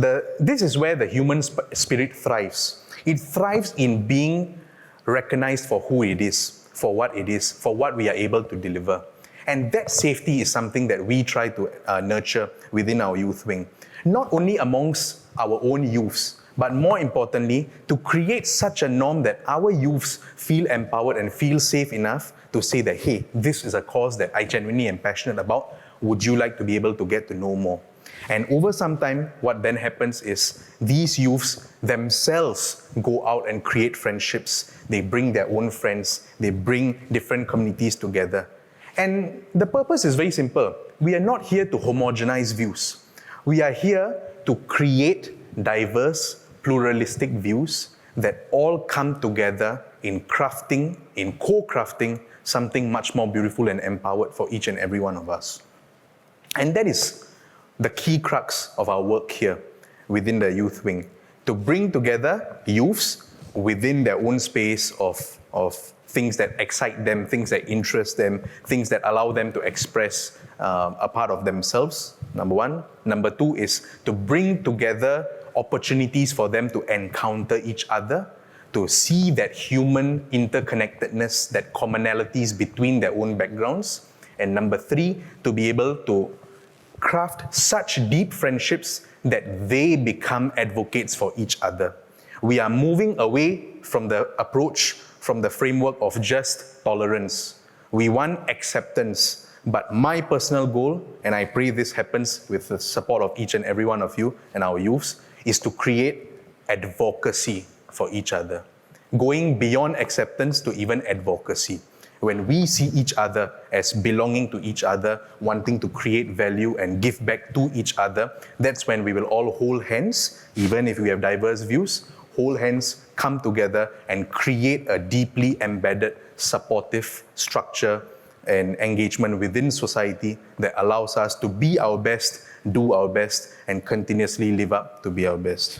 where the human spirit thrives. It thrives in being recognized for who it is, for what it is, for what we are able to deliver. And that safety is something that we try to nurture within our youth wing. Not only amongst our own youths, but more importantly, to create such a norm that our youths feel empowered and feel safe enough to say that, hey, this is a cause that I genuinely am passionate about. Would you like to be able to get to know more? And over some time, what then happens is these youths themselves go out and create friendships. They bring their own friends. They bring different communities together. And the purpose is very simple. We are not here to homogenize views. We are here to create diverse, pluralistic views that all come together in crafting, in co-crafting, something much more beautiful and empowered for each and every one of us. And that is the key crux of our work here within the youth wing, to bring together youths within their own space of things that excite them, things that interest them, things that allow them to express a part of themselves, number one. Number two is to bring together opportunities for them to encounter each other, to see that human interconnectedness, that commonalities between their own backgrounds. And number three, to be able to craft such deep friendships that they become advocates for each other. We are moving away from the approach, from the framework of just tolerance. We want acceptance, but my personal goal, and I pray this happens with the support of each and every one of you and our youths, is to create advocacy for each other. Going beyond acceptance to even advocacy. When we see each other as belonging to each other, wanting to create value and give back to each other, that's when we will all hold hands, even if we have diverse views, hold hands, come together and create a deeply embedded, supportive structure and engagement within society that allows us to be our best, do our best, and continuously live up to be our best.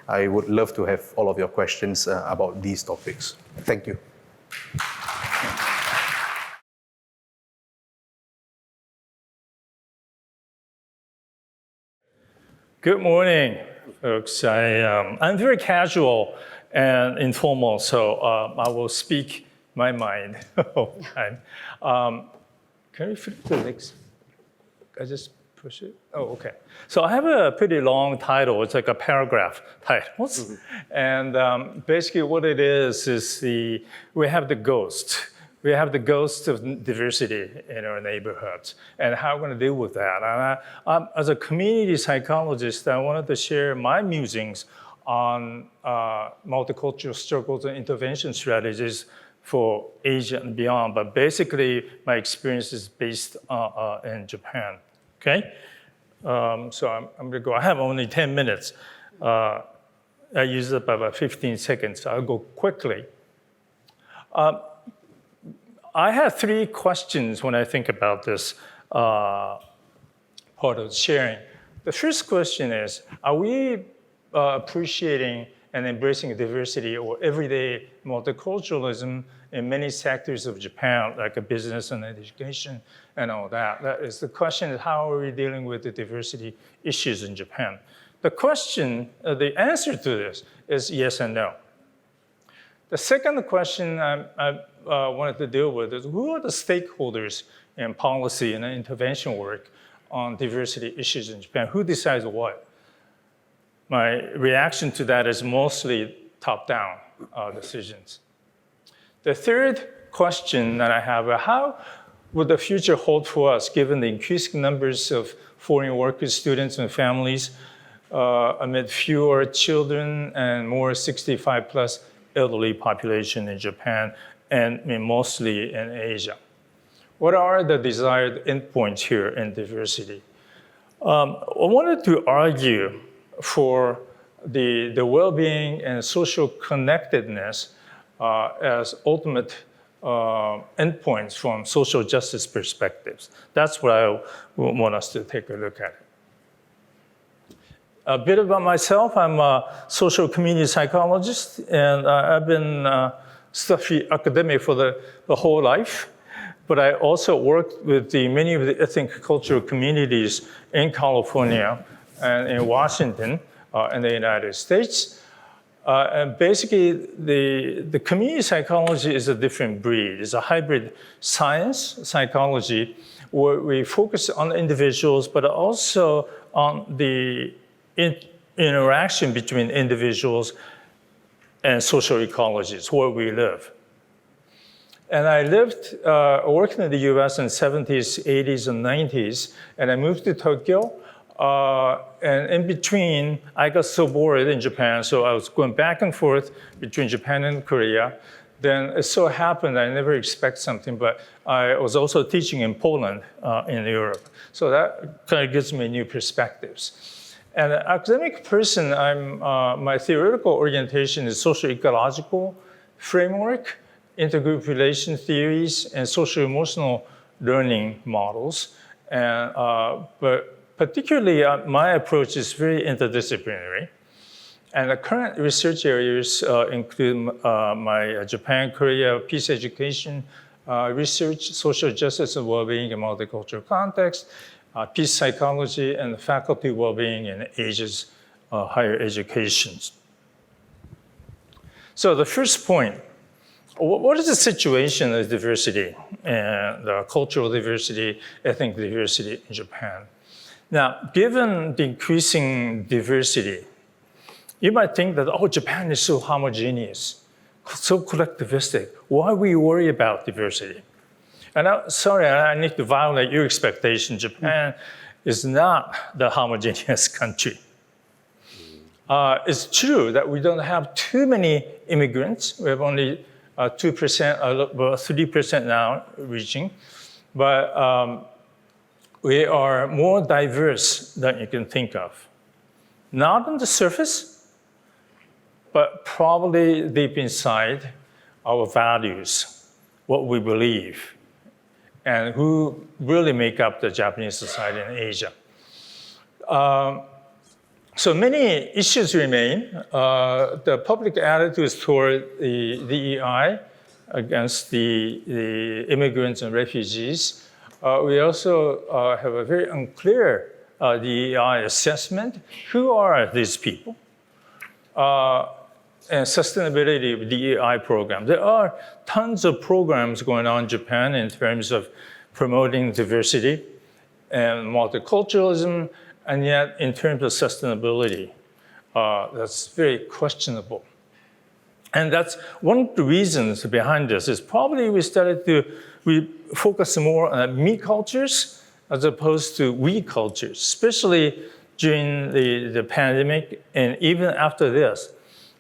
I would love to have all of your questions about these topics. Thank you. Good morning, folks. I'm very casual and informal, so I will speak my mind all the time. Can you flip the next? I just push it? Oh, okay. So I have a pretty long title. It's like a paragraph title. And basically what it is we have the ghost. We have the ghost of diversity in our neighborhoods, and how we're going to deal with that. And as a community psychologist, I wanted to share my musings on multicultural struggles and intervention strategies for Asia and beyond. But basically, my experience is based in Japan. Okay, so I'm going to go. I have only 10 minutes. I use up about 15 seconds. So I'll go quickly. I have three questions when I think about this part of sharing. The first question is, are we appreciating and embracing diversity or everyday multiculturalism in many sectors of Japan, like a business and education and all that? That is the question, is how are we dealing with the diversity issues in Japan? The question, the answer to this is yes and no. The second question I wanted to deal with is, who are the stakeholders in policy and intervention work on diversity issues in Japan? Who decides what? My reaction to that is mostly top-down decisions. The third question that I have, would the future hold for us given the increasing numbers of foreign workers, students, and families amid fewer children and more 65 plus elderly population in Japan and mostly in Asia? What are the desired endpoints here in diversity? I wanted to argue for the well-being and social connectedness as ultimate endpoints from social justice perspectives. That's what I want us to take a look at. A bit about myself, I'm a social community psychologist, and I've been stuffy academic for the whole life. But I also worked with many of the ethnic cultural communities in California and in Washington in the United States. And basically, the community psychology is a different breed. It's a hybrid science psychology where we focus on individuals, but also on the interaction between individuals and social ecologies, where we live. And I worked in the US in the 70s, 80s, and 90s, and I moved to Tokyo. And in between, I got so bored in Japan, so I was going back and forth between Japan and Korea. Then it so happened, I never expect something, but I was also teaching in Poland in Europe. So that kind of gives me new perspectives. And an academic person, my theoretical orientation is socio-ecological framework, intergroup relation theories, and social-emotional learning models. And, but particularly, my approach is very interdisciplinary. And the current research areas include my Japan, Korea, peace education research, social justice and well-being in multicultural context, peace psychology, and faculty well-being in Asia's higher education. So the first point, what is the situation of diversity and cultural diversity, ethnic diversity in Japan? Now, given the increasing diversity, you might think that, oh, Japan is so homogeneous, so collectivistic. Why we worry about diversity? And sorry, I need to violate your expectation. Japan is not the homogeneous country. It's true that we don't have too many immigrants. We have only 2%, about 3% now reaching. But we are more diverse than you can think of. Not on the surface, but probably deep inside our values, what we believe, and who really make up the Japanese society in Asia. So many issues remain. The public attitudes toward the DEI against the immigrants and refugees. We also have a very unclear DEI assessment. Who are these people? And sustainability of DEI program. There are tons of programs going on in Japan in terms of promoting diversity and multiculturalism, and yet in terms of sustainability, that's very questionable. And that's one of the reasons behind this is probably we focus more on me cultures as opposed to we cultures, especially during the pandemic and even after this.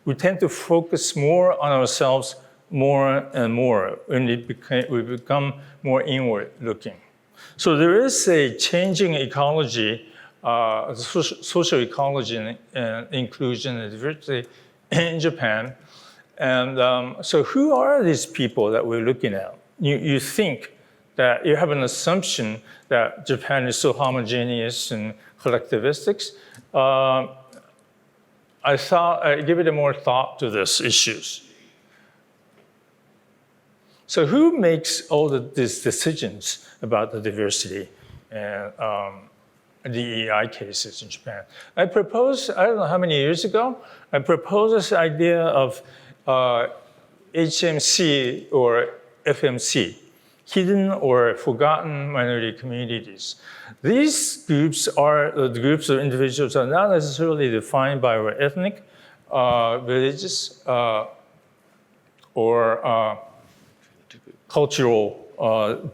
We tend to focus more on ourselves more and more when we become more inward looking. So there is a changing ecology, social ecology and inclusion and diversity in Japan. And so who are these people that we're looking at? You think that you have an assumption that Japan is so homogeneous and collectivistic. I thought I'd give it more thought to these issues. So who makes all these decisions about the diversity and DEI cases in Japan? I proposed, I don't know how many years ago, I proposed this idea of HMC or FMC, hidden or forgotten minority communities. These groups are the groups of individuals are not necessarily defined by our ethnic, religious, or cultural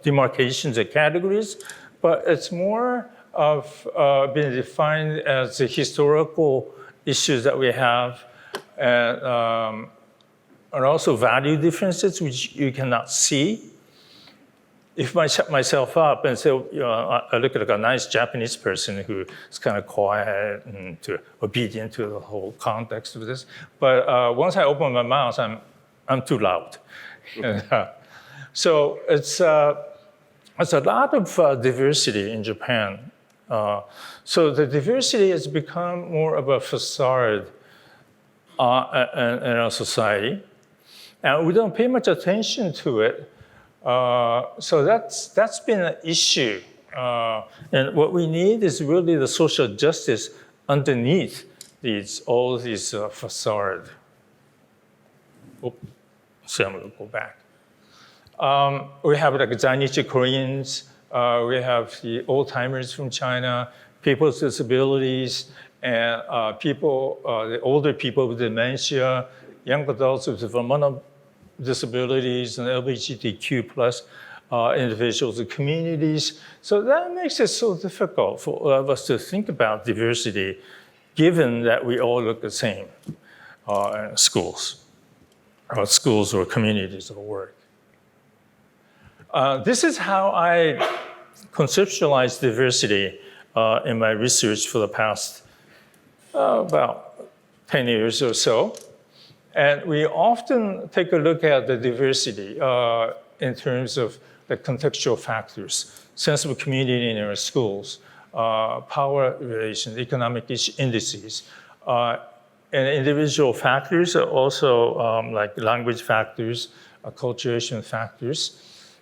demarcations and categories, but it's more of being defined as the historical issues that we have, and also value differences which you cannot see. If I shut myself up and say, I look like a nice Japanese person who is kind of quiet and obedient to the whole context of this, but once I open my mouth, I'm too loud. So it's a lot of diversity in Japan. So the diversity has become more of a facade in our society, and we don't pay much attention to it. So that's been an issue. And what we need is really the social justice underneath all these facades. So I'm going to go back. We have like Zainichi Koreans, we have the old-timers from China, people with disabilities, and the older people with dementia, young adults with developmental disabilities, and LGBTQ plus individuals and communities. So that makes it so difficult for all of us to think about diversity, given that we all look the same in schools or communities of work. This is how I conceptualize diversity in my research for the past about 10 years or so. And we often take a look at the diversity in terms of the contextual factors, sense of community in our schools, power relations, economic indices, and individual factors are also like language factors, acculturation factors.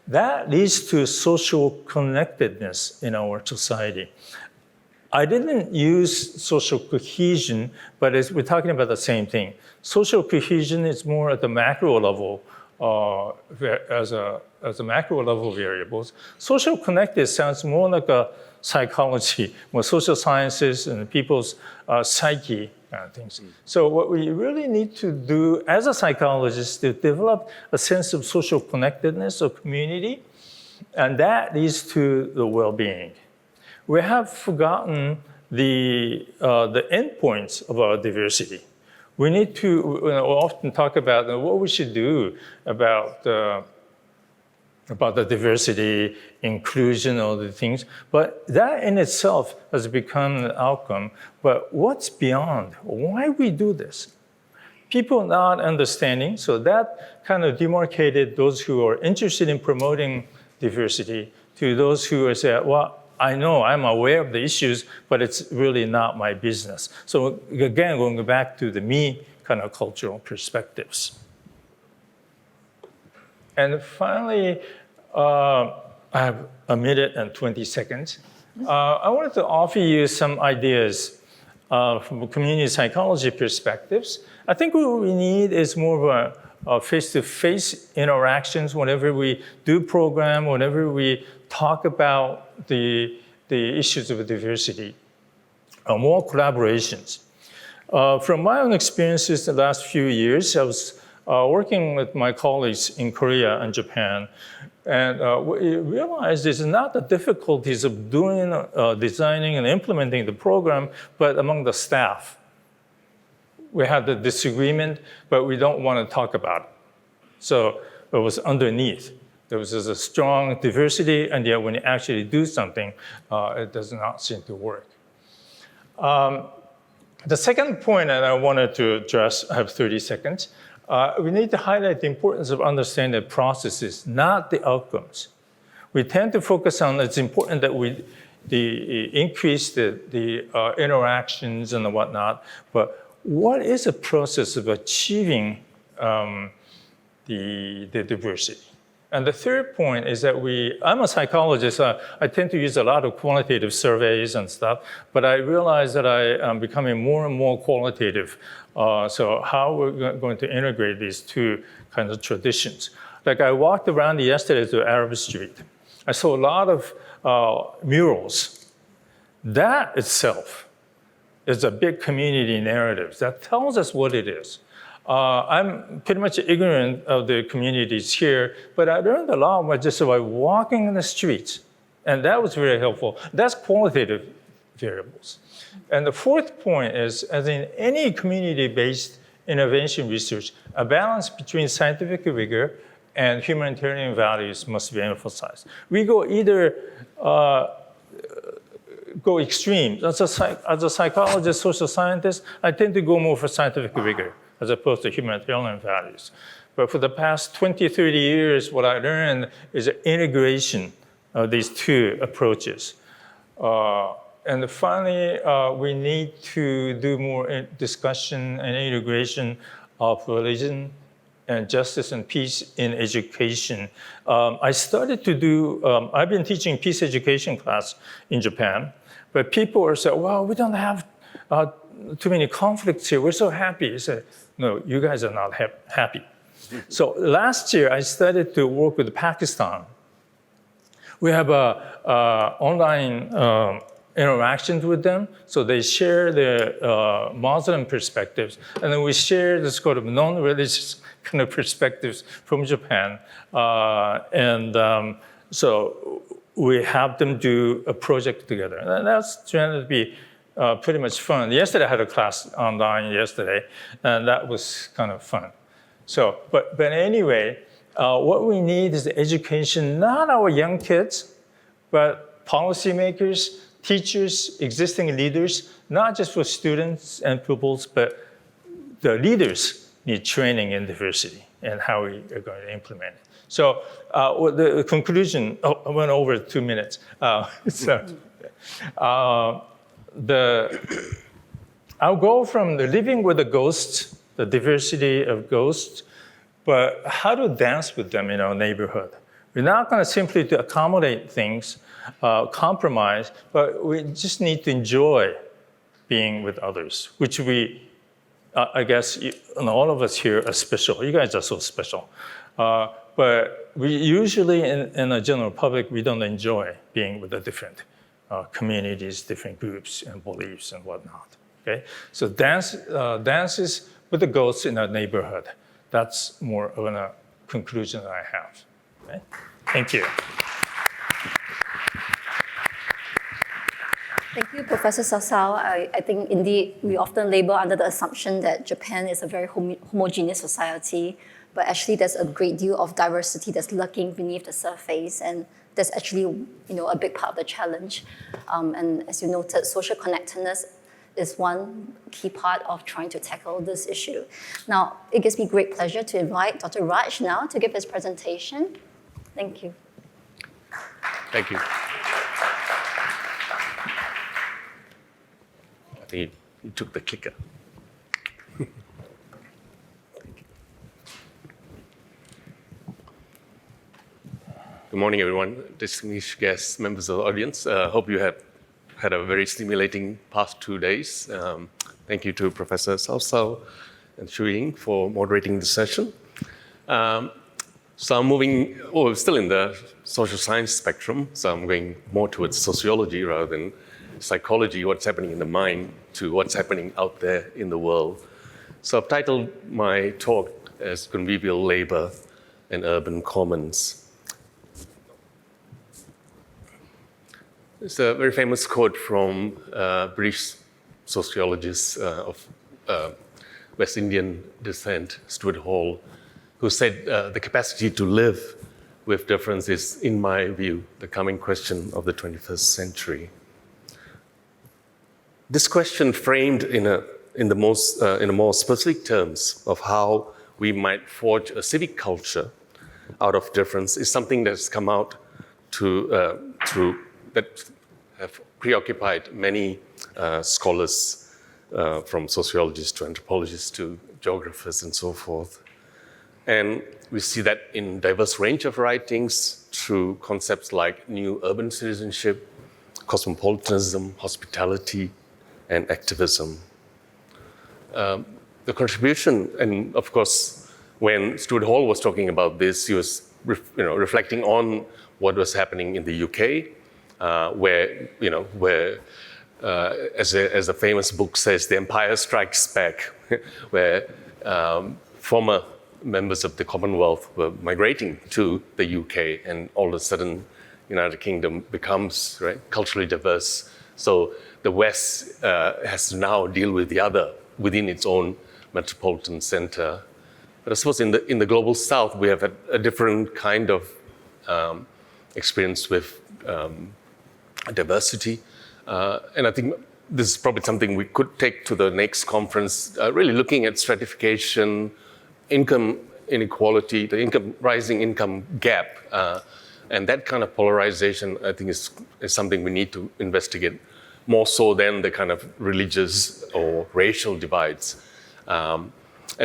That leads to social connectedness in our society. I didn't use social cohesion, but we're talking about the same thing. Social cohesion is more at the macro level as a macro level variables. Social connected sounds more like a psychology, more social sciences and people's psyche kind of things. So what we really need to do as a psychologist is to develop a sense of social connectedness or community, and that leads to the well-being. We have forgotten the endpoints of our diversity. We need to often talk about what we should do about the diversity, inclusion, all the things. But that in itself has become an outcome. But what's beyond? Why we do this? People not understanding, so that kind of demarcated those who are interested in promoting diversity to those who are saying, well, I know, I'm aware of the issues, but it's really not my business. So again, going back to the me kind of cultural perspectives. And finally, I have a minute and 20 seconds. I wanted to offer you some ideas from a community psychology perspectives. I think what we need is more of a face-to-face interactions whenever we do program, whenever we talk about the issues of diversity, more collaborations. From my own experiences the last few years, I was working with my colleagues in Korea and Japan, and we realized it's not the difficulties of doing, designing and implementing the program, but among the staff. We had the disagreement, but we don't want to talk about it. So it was underneath. There was a strong diversity, and yet when you actually do something, it does not seem to work. The second point that I wanted to address, I have 30 seconds, we need to highlight the importance of understanding the processes, not the outcomes. We tend to focus on it's important that we increase the interactions and the whatnot, but what is the process of achieving the diversity? And the third point is that I'm a psychologist, I tend to use a lot of quantitative surveys and stuff, but I realize that I am becoming more and more qualitative. So how we're going to integrate these two kinds of traditions. Like I walked around yesterday to Arab Street. I saw a lot of murals. That itself is a big community narrative that tells us what it is. I'm pretty much ignorant of the communities here, but I learned a lot by just by walking in the streets, and that was very helpful. That's qualitative variables. And the fourth point is, as in any community-based innovation research, a balance between scientific rigor and humanitarian values must be emphasized. We go either go extreme. As a psychologist, social scientist, I tend to go more for scientific rigor as opposed to humanitarian values. But for the past 20, 30 years, what I learned is the integration of these two approaches. And finally, we need to do more discussion and integration of religion and justice and peace in education. I started to do, I've been teaching peace education class in Japan, but people are saying, well, we don't have too many conflicts here. We're so happy. I said, no, you guys are not happy. So last year, I started to work with Pakistan. We have online interactions with them. So they share their Muslim perspectives. And then we share this sort of non-religious kind of perspectives from Japan. So we have them do a project together. And that's turned out to be pretty much fun. Yesterday I had a class online yesterday, and that was kind of fun. So, but anyway, what we need is education, not our young kids, but policymakers, teachers, existing leaders, not just for students and pupils, but the leaders need training in diversity and how we are going to implement it. So the conclusion, I went over 2 minutes. I'll go from the living with the ghosts, the diversity of ghosts, but how to dance with them in our neighborhood. We're not going to simply to accommodate things, compromise, but we just need to enjoy being with others, which we, I guess, all of us here are special. You guys are so special. But we usually, in the general public, we don't enjoy being with the different communities, different groups and beliefs and whatnot. Okay, so dances with the ghosts in our neighborhood. That's more of a conclusion that I have. Okay? Thank you. Thank you, Professor Sasao. I think indeed we often label under the assumption that Japan is a very homogeneous society, but actually there's a great deal of diversity that's lurking beneath the surface, and that's actually a big part of the challenge. And as you noted, social connectedness is one key part of trying to tackle this issue. Now, it gives me great pleasure to invite Dr. Raj now to give his presentation. Thank you. Thank you. I think he took the clicker. Good morning, everyone. Distinguished guests, members of the audience. Hope you have had a very stimulating past 2 days. Thank you to Professor Sasao and Shu-Ying for moderating the session. So I'm moving, still in the social science spectrum, so I'm going more towards sociology rather than psychology, what's happening in the mind, to what's happening out there in the world. So I've titled my talk as Convivial Labor and Urban Commons. It's a very famous quote from British sociologist of West Indian descent, Stuart Hall, who said, the capacity to live with difference is, in my view, the coming question of the 21st century. This question framed in more specific terms of how we might forge a civic culture out of difference is something that's come out that have preoccupied many scholars, from sociologists to anthropologists to geographers and so forth. And we see that in diverse range of writings through concepts like new urban citizenship, cosmopolitanism, hospitality, and activism. The contribution, and of course, when Stuart Hall was talking about this, he was reflecting on what was happening in the UK, where as the famous book says, the empire strikes back, where former members of the Commonwealth were migrating to the UK, and all of a sudden, United Kingdom becomes culturally diverse. So the West has to now deal with the other within its own metropolitan center. But I suppose in the global South, we have a different kind of experience with diversity. And I think this is probably something we could take to the next conference, really looking at stratification, income inequality, the rising income gap. And that kind of polarization, I think, is something we need to investigate more so than the kind of religious or racial divides. And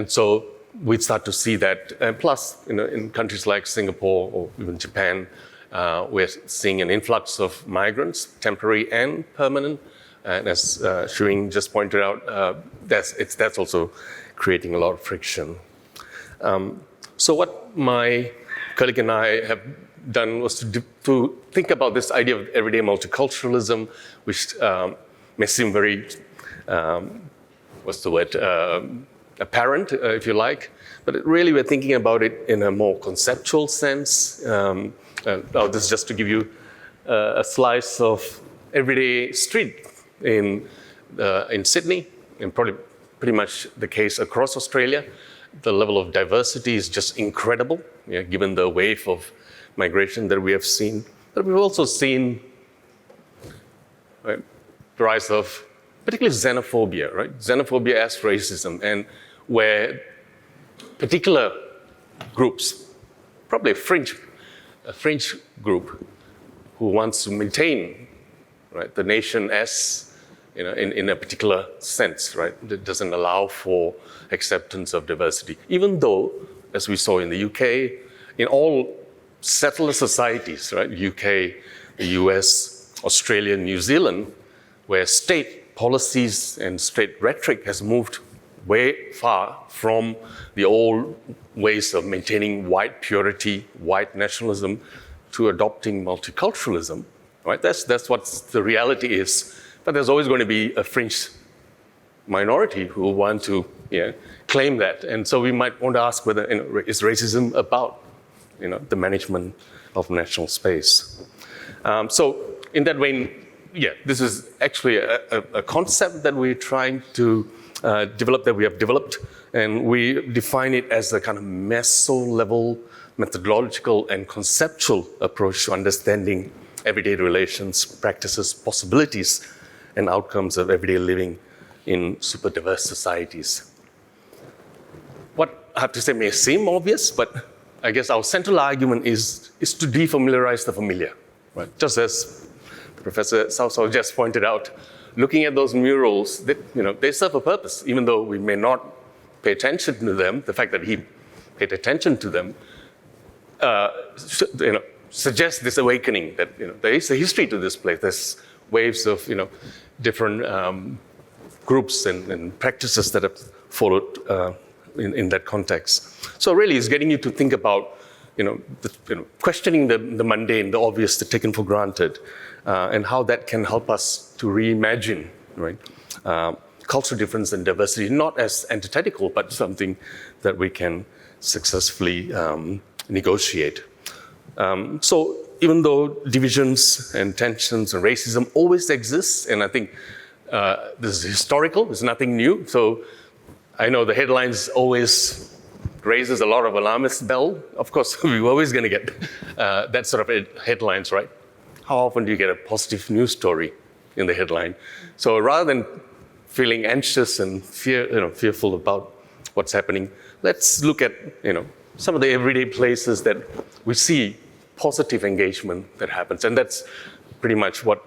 so we start to see that. And plus, in countries like Singapore or even Japan, we're seeing an influx of migrants, temporary and permanent. And as Shuing just pointed out, that's also creating a lot of friction. So what my colleague and I have done was to think about this idea of everyday multiculturalism, which may seem very, apparent, if you like, but really we're thinking about it in a more conceptual sense. This is just to give you a slice of everyday street in Sydney, and probably pretty much the case across Australia. The level of diversity is just incredible, given the wave of migration that we have seen. But we've also seen the rise of particularly xenophobia, Xenophobia as racism, and where particular groups, probably a fringe group, who wants to maintain the nation as in a particular sense, that doesn't allow for acceptance of diversity. Even though, as we saw in the UK, in all settler societies, UK, the US, Australia, New Zealand, where state policies and state rhetoric has moved way far from the old ways of maintaining white purity, white nationalism, to adopting multiculturalism, That's what the reality is. But there's always going to be a fringe minority who want to claim that. And so we might want to ask whether is racism about the management of national space. So in that vein, this is actually a concept that we're trying to develop, that we have developed, and we define it as a kind of meso-level methodological and conceptual approach to understanding everyday relations, practices, possibilities, and outcomes of everyday living in super diverse societies. What I have to say may seem obvious, but I guess our central argument is to defamiliarize the familiar, Just as Professor Sao just pointed out, looking at those murals, they serve a purpose, even though we may not pay attention to them. The fact that he paid attention to them suggests this awakening that there is a history to this place. There's waves of different groups and practices that have followed in that context. So really, it's getting you to think about questioning the mundane, the obvious, the taken for granted, and how that can help us to reimagine cultural difference and diversity, not as antithetical, but something that we can successfully negotiate. So even though divisions and tensions and racism always exist, and I think this is historical, it's nothing new. So I know the headlines always raises a lot of alarmist bell. Of course, we're always going to get that sort of headlines, How often do you get a positive news story in the headline? So rather than feeling anxious and fearful about what's happening, let's look at some of the everyday places that we see positive engagement that happens, and that's pretty much what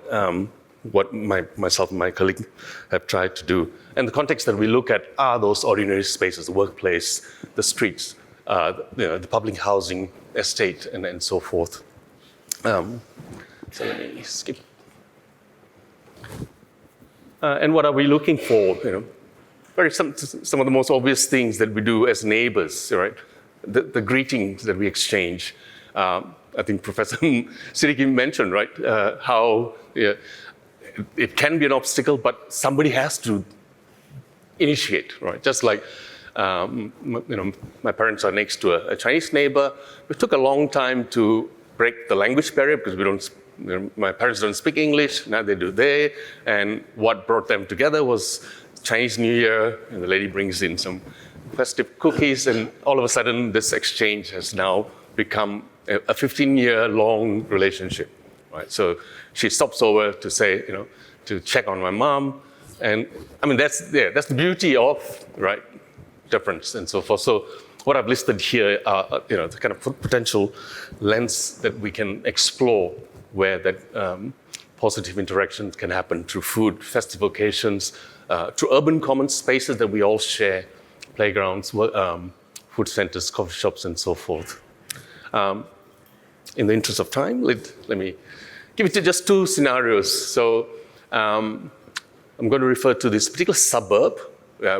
myself and my colleague have tried to do. And the context that we look at are those ordinary spaces, the workplace, the streets, the public housing estate, and so forth. So let me skip. And what are we looking for? Some of the most obvious things that we do as neighbors, The greetings that we exchange. I think Professor Siddiqui mentioned, how it can be an obstacle, but somebody has to initiate, Just like My parents are next to a Chinese neighbor. It took a long time to break the language barrier because my parents don't speak English, neither do they. And what brought them together was Chinese New Year, and the lady brings in some festive cookies, and all of a sudden this exchange has now become a 15-year-long relationship. Right? So she stops over to say, to check on my mom. And I mean, that's the beauty of, right, difference and so forth. So what I've listed here are, the kind of potential lens that we can explore where that positive interaction can happen through food, festive occasions, through urban common spaces that we all share, playgrounds, food centers, coffee shops, and so forth. In the interest of time, let me give it to just two scenarios. So I'm going to refer to this particular suburb,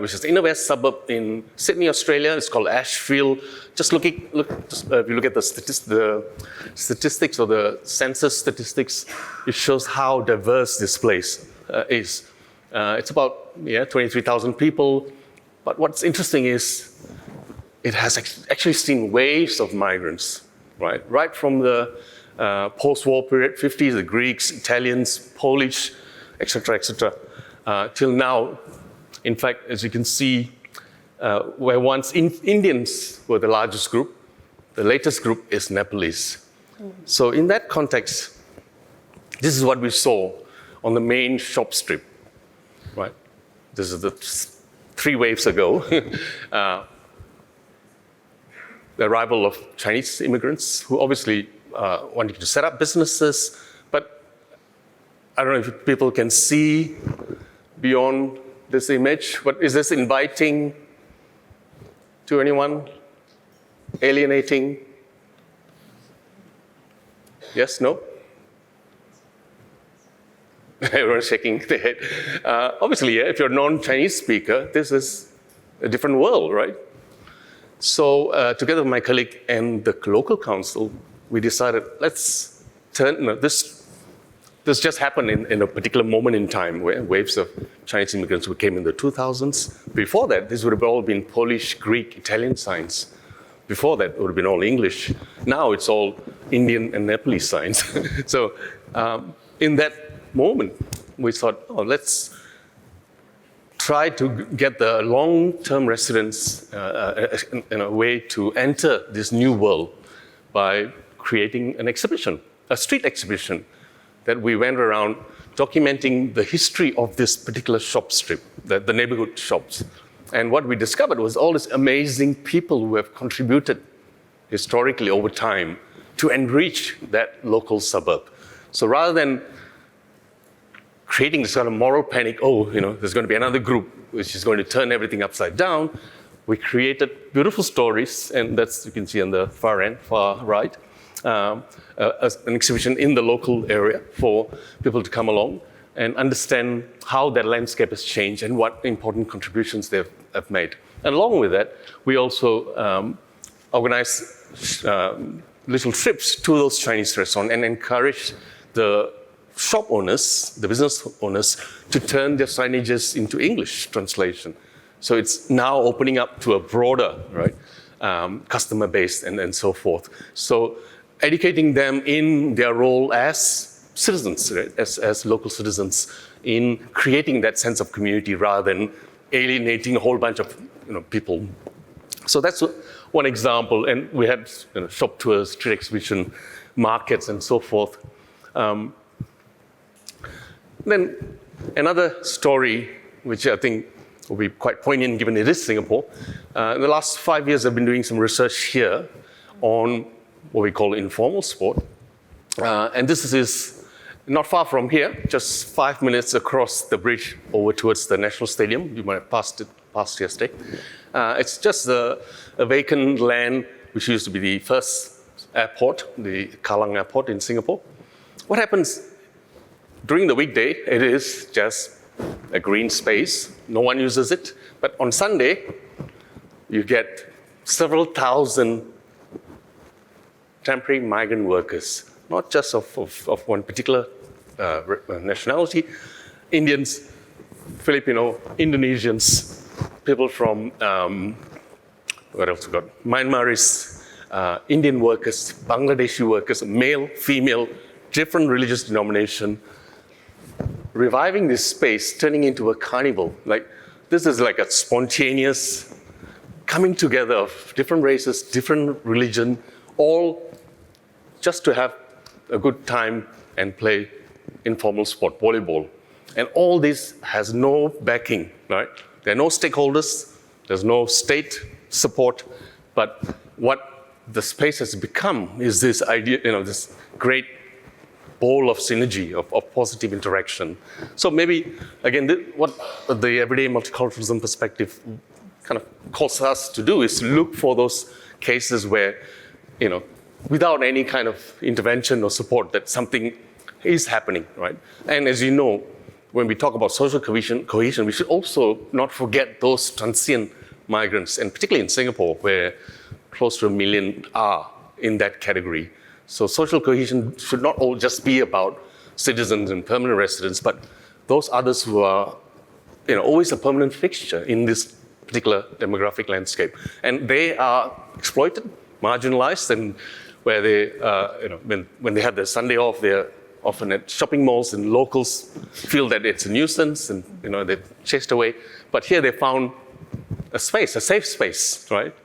which is the inner west suburb in Sydney, Australia. It's called Ashfield. If you look at the statistics or the census statistics, it shows how diverse this place is. It's about 23,000 people. But what's interesting is it has actually seen waves of migrants, right from the post-war period, 50s, the Greeks, Italians, Polish, etc., till now. In fact, as you can see, where once Indians were the largest group, the latest group is Nepalese. So in that context, this is what we saw on the main shop strip, right? This is the 3 waves ago. The arrival of Chinese immigrants who obviously wanted to set up businesses, but I don't know if people can see beyond this image. What is this inviting to anyone? Alienating? Yes, no? Everyone's shaking their head. Obviously, if you're a non-Chinese speaker, this is a different world, right? So together with my colleague and the local council, we decided, let's turn, this just happened in a particular moment in time where waves of Chinese immigrants who came in the 2000s. Before that, this would have all been Polish, Greek, Italian signs. Before that, it would have been all English. Now it's all Indian and Nepalese signs. So in that moment, we thought, let's try to get the long-term residents in a way to enter this new world by creating an exhibition, a street exhibition, that we went around documenting the history of this particular shop strip, the neighborhood shops. And what we discovered was all these amazing people who have contributed historically over time to enrich that local suburb. So rather than creating this kind of moral panic, there's going to be another group which is going to turn everything upside down, we created beautiful stories, and that's, you can see on the far right, an exhibition in the local area for people to come along and understand how that landscape has changed and what important contributions they have made. And along with that, we also organized little trips to those Chinese restaurants and encourage the shop owners, the business owners, to turn their signages into English translation. So it's now opening up to a broader, customer base and so forth. So educating them in their role as citizens, as local citizens, in creating that sense of community rather than alienating a whole bunch of people. So that's one example, and we had shop tours, street exhibition, markets, and so forth. Then another story, which I think will be quite poignant given it is Singapore. In the last 5 years, I've been doing some research here on what we call informal sport. And this is not far from here, just 5 minutes across the bridge over towards the National Stadium. You might have passed yesterday. It's just a vacant land, which used to be the first airport, the Kallang Airport in Singapore. What happens during the weekday, it is just a green space. No one uses it. But on Sunday, you get several thousand temporary migrant workers, not just of one particular nationality, Indians, Filipino, Indonesians, people from what else we got? Myanmaris, Indian workers, Bangladeshi workers, male, female, different religious denomination, reviving this space, turning into a carnival. Like, this is like a spontaneous coming together of different races, different religion, all just to have a good time and play informal sport, volleyball. And all this has no backing, right? There are no stakeholders, there's no state support, but what the space has become is this idea, this great bowl of synergy, of positive interaction. So maybe, again, what the everyday multiculturalism perspective kind of calls us to do is look for those cases where, without any kind of intervention or support, that something is happening, right? And as you know, when we talk about social cohesion, we should also not forget those transient migrants, and particularly in Singapore, where close to 1 million are in that category. So social cohesion should not all just be about citizens and permanent residents, but those others who are always a permanent fixture in this particular demographic landscape. And they are exploited, marginalized, and where they, when they have their Sunday off, they're often at shopping malls, and locals feel that it's a nuisance, and they're chased away. But here they found a space, a safe space, right,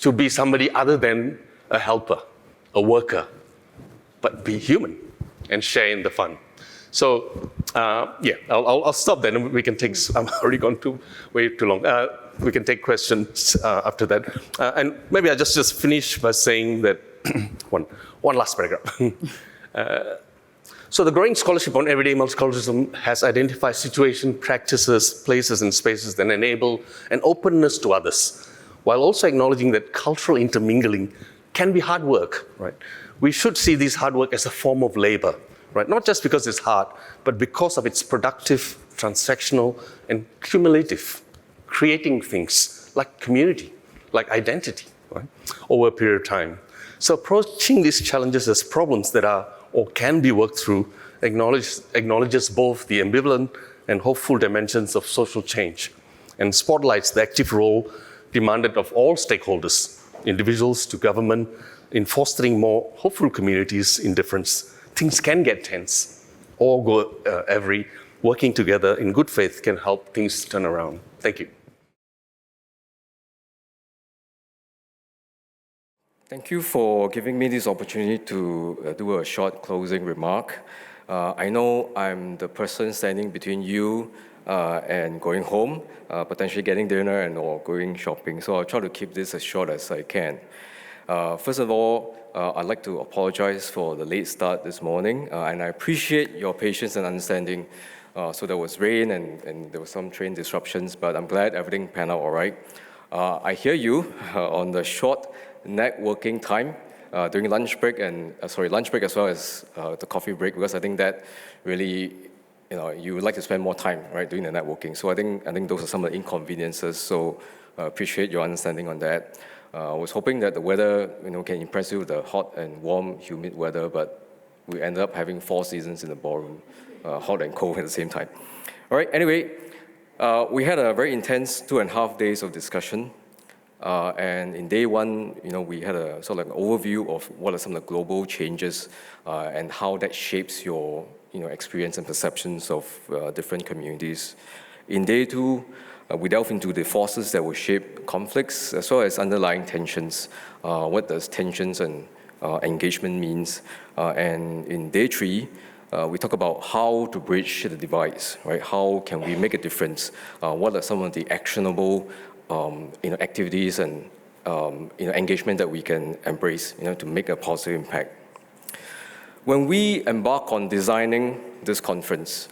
to be somebody other than a helper, a worker, but be human and share in the fun. So I'll stop there, and we can take. I'm already gone way too long. We can take questions after that, and maybe I just finish by saying that one last paragraph. So the growing scholarship on everyday multiculturalism has identified situations, practices, places, and spaces that enable an openness to others, while also acknowledging that cultural intermingling can be hard work, right? We should see this hard work as a form of labor, right? Not just because it's hard, but because of its productive, transactional, and cumulative, creating things like community, like identity, right, over a period of time. So approaching these challenges as problems that are or can be worked through acknowledges both the ambivalent and hopeful dimensions of social change, and spotlights the active role demanded of all stakeholders, individuals to government, in fostering more hopeful communities in difference. Things can get tense, all working together in good faith can help things turn around. Thank you. Thank you for giving me this opportunity to do a short closing remark. I know I'm the person standing between you and going home, potentially getting dinner and or going shopping, so I'll try to keep this as short as I can. First of all, I'd like to apologize for the late start this morning, and I appreciate your patience and understanding. So there was rain and there were some train disruptions, but I'm glad everything panned out all right. I hear you on the short networking time during lunch break lunch break as well as the coffee break, because I think that really, you would like to spend more time, right, doing the networking. So I think those are some of the inconveniences. So appreciate your understanding on that. I was hoping that the weather, can impress you with the hot and warm, humid weather, but we ended up having 4 seasons in the ballroom, hot and cold at the same time. All right. Anyway, we had a very intense 2.5 days of discussion. And in day one, we had a sort of like an overview of what are some of the global changes and how that shapes your experience and perceptions of different communities. In day two, we delve into the forces that will shape conflicts as well as underlying tensions. What does tensions and engagement means? And in day three, we talk about how to bridge the divides, right? How can we make a difference? What are some of the actionable activities and engagement that we can embrace, to make a positive impact. When we embark on designing this conference,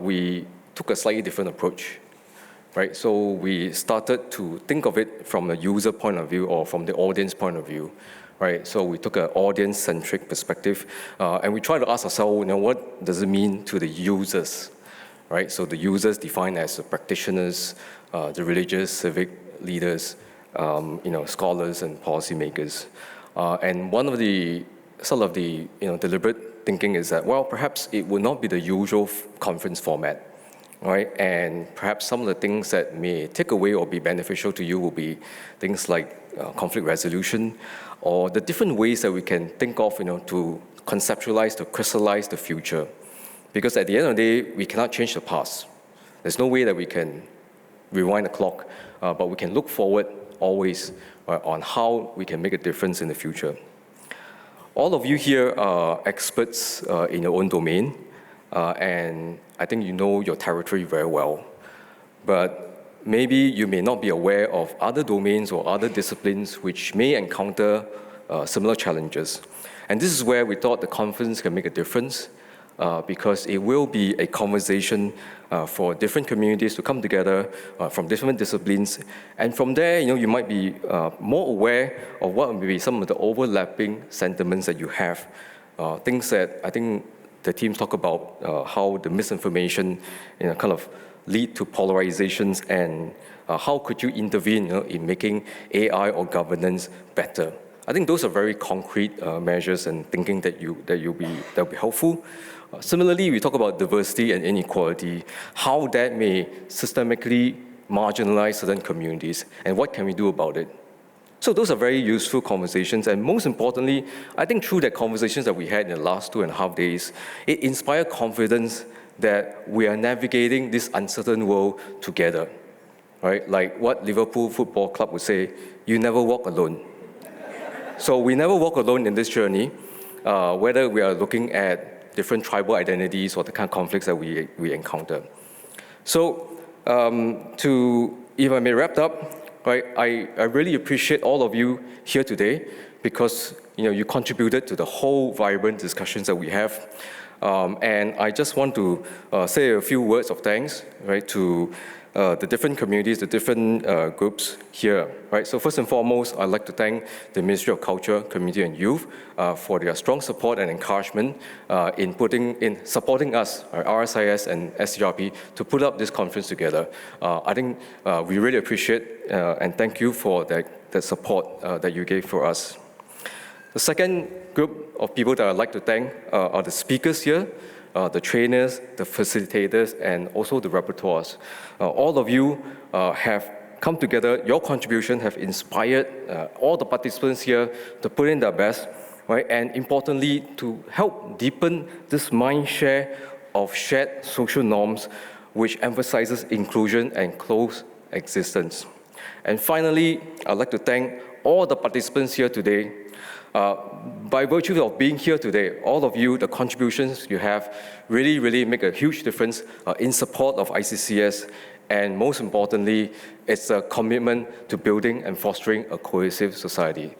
we took a slightly different approach, right? So we started to think of it from a user point of view or from the audience point of view, right? So we took an audience-centric perspective, and we tried to ask ourselves, what does it mean to the users, right? So the users defined as the practitioners, the religious, civic leaders, scholars and policymakers. And one of the sort of the deliberate thinking is that, well, perhaps it would not be the usual conference format, right? And perhaps some of the things that may take away or be beneficial to you will be things like conflict resolution, or the different ways that we can think of, to conceptualize, to crystallize the future. Because at the end of the day, we cannot change the past. There's no way that we can rewind the clock, but we can look forward always on how we can make a difference in the future. All of you here are experts in your own domain, and I think you know your territory very well. But maybe you may not be aware of other domains or other disciplines which may encounter similar challenges. And this is where we thought the conference can make a difference, because it will be a conversation for different communities to come together from different disciplines. And from there, you might be more aware of what may be some of the overlapping sentiments that you have. Things that I think the teams talk about, how the misinformation kind of lead to polarizations, and how could you intervene in making AI or governance better. I think those are very concrete measures and thinking that will be helpful. Similarly, we talk about diversity and inequality, how that may systemically marginalize certain communities, and what can we do about it. So those are very useful conversations, and most importantly, I think through the conversations that we had in the last 2.5 days, it inspired confidence that we are navigating this uncertain world together, right? Like what Liverpool Football Club would say, you never walk alone. So we never walk alone in this journey, whether we are looking at different tribal identities or the kind of conflicts that we encounter. So if I may wrap up, right, I really appreciate all of you here today, because you contributed to the whole vibrant discussions that we have. And I just want to say a few words of thanks, right, to the different communities, the different groups here, right? So first and foremost, I'd like to thank the Ministry of Culture, Community and Youth for their strong support and encouragement in supporting us, RSIS and SCRP, to put up this conference together. I think we really appreciate and thank you for that support that you gave for us. The second group of people that I'd like to thank are the speakers here, the trainers, the facilitators, and also the repertoires. All of you have come together. Your contribution have inspired all the participants here to put in their best, right? And importantly, to help deepen this mind share of shared social norms, which emphasizes inclusion and close existence. And finally, I'd like to thank all the participants here today. By virtue of being here today, all of you, the contributions you have really make a huge difference in support of ICCS, and most importantly, it's a commitment to building and fostering a cohesive society.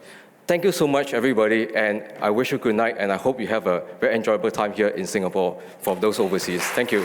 Thank you so much, everybody, and I wish you good night, and I hope you have a very enjoyable time here in Singapore from those overseas. Thank you.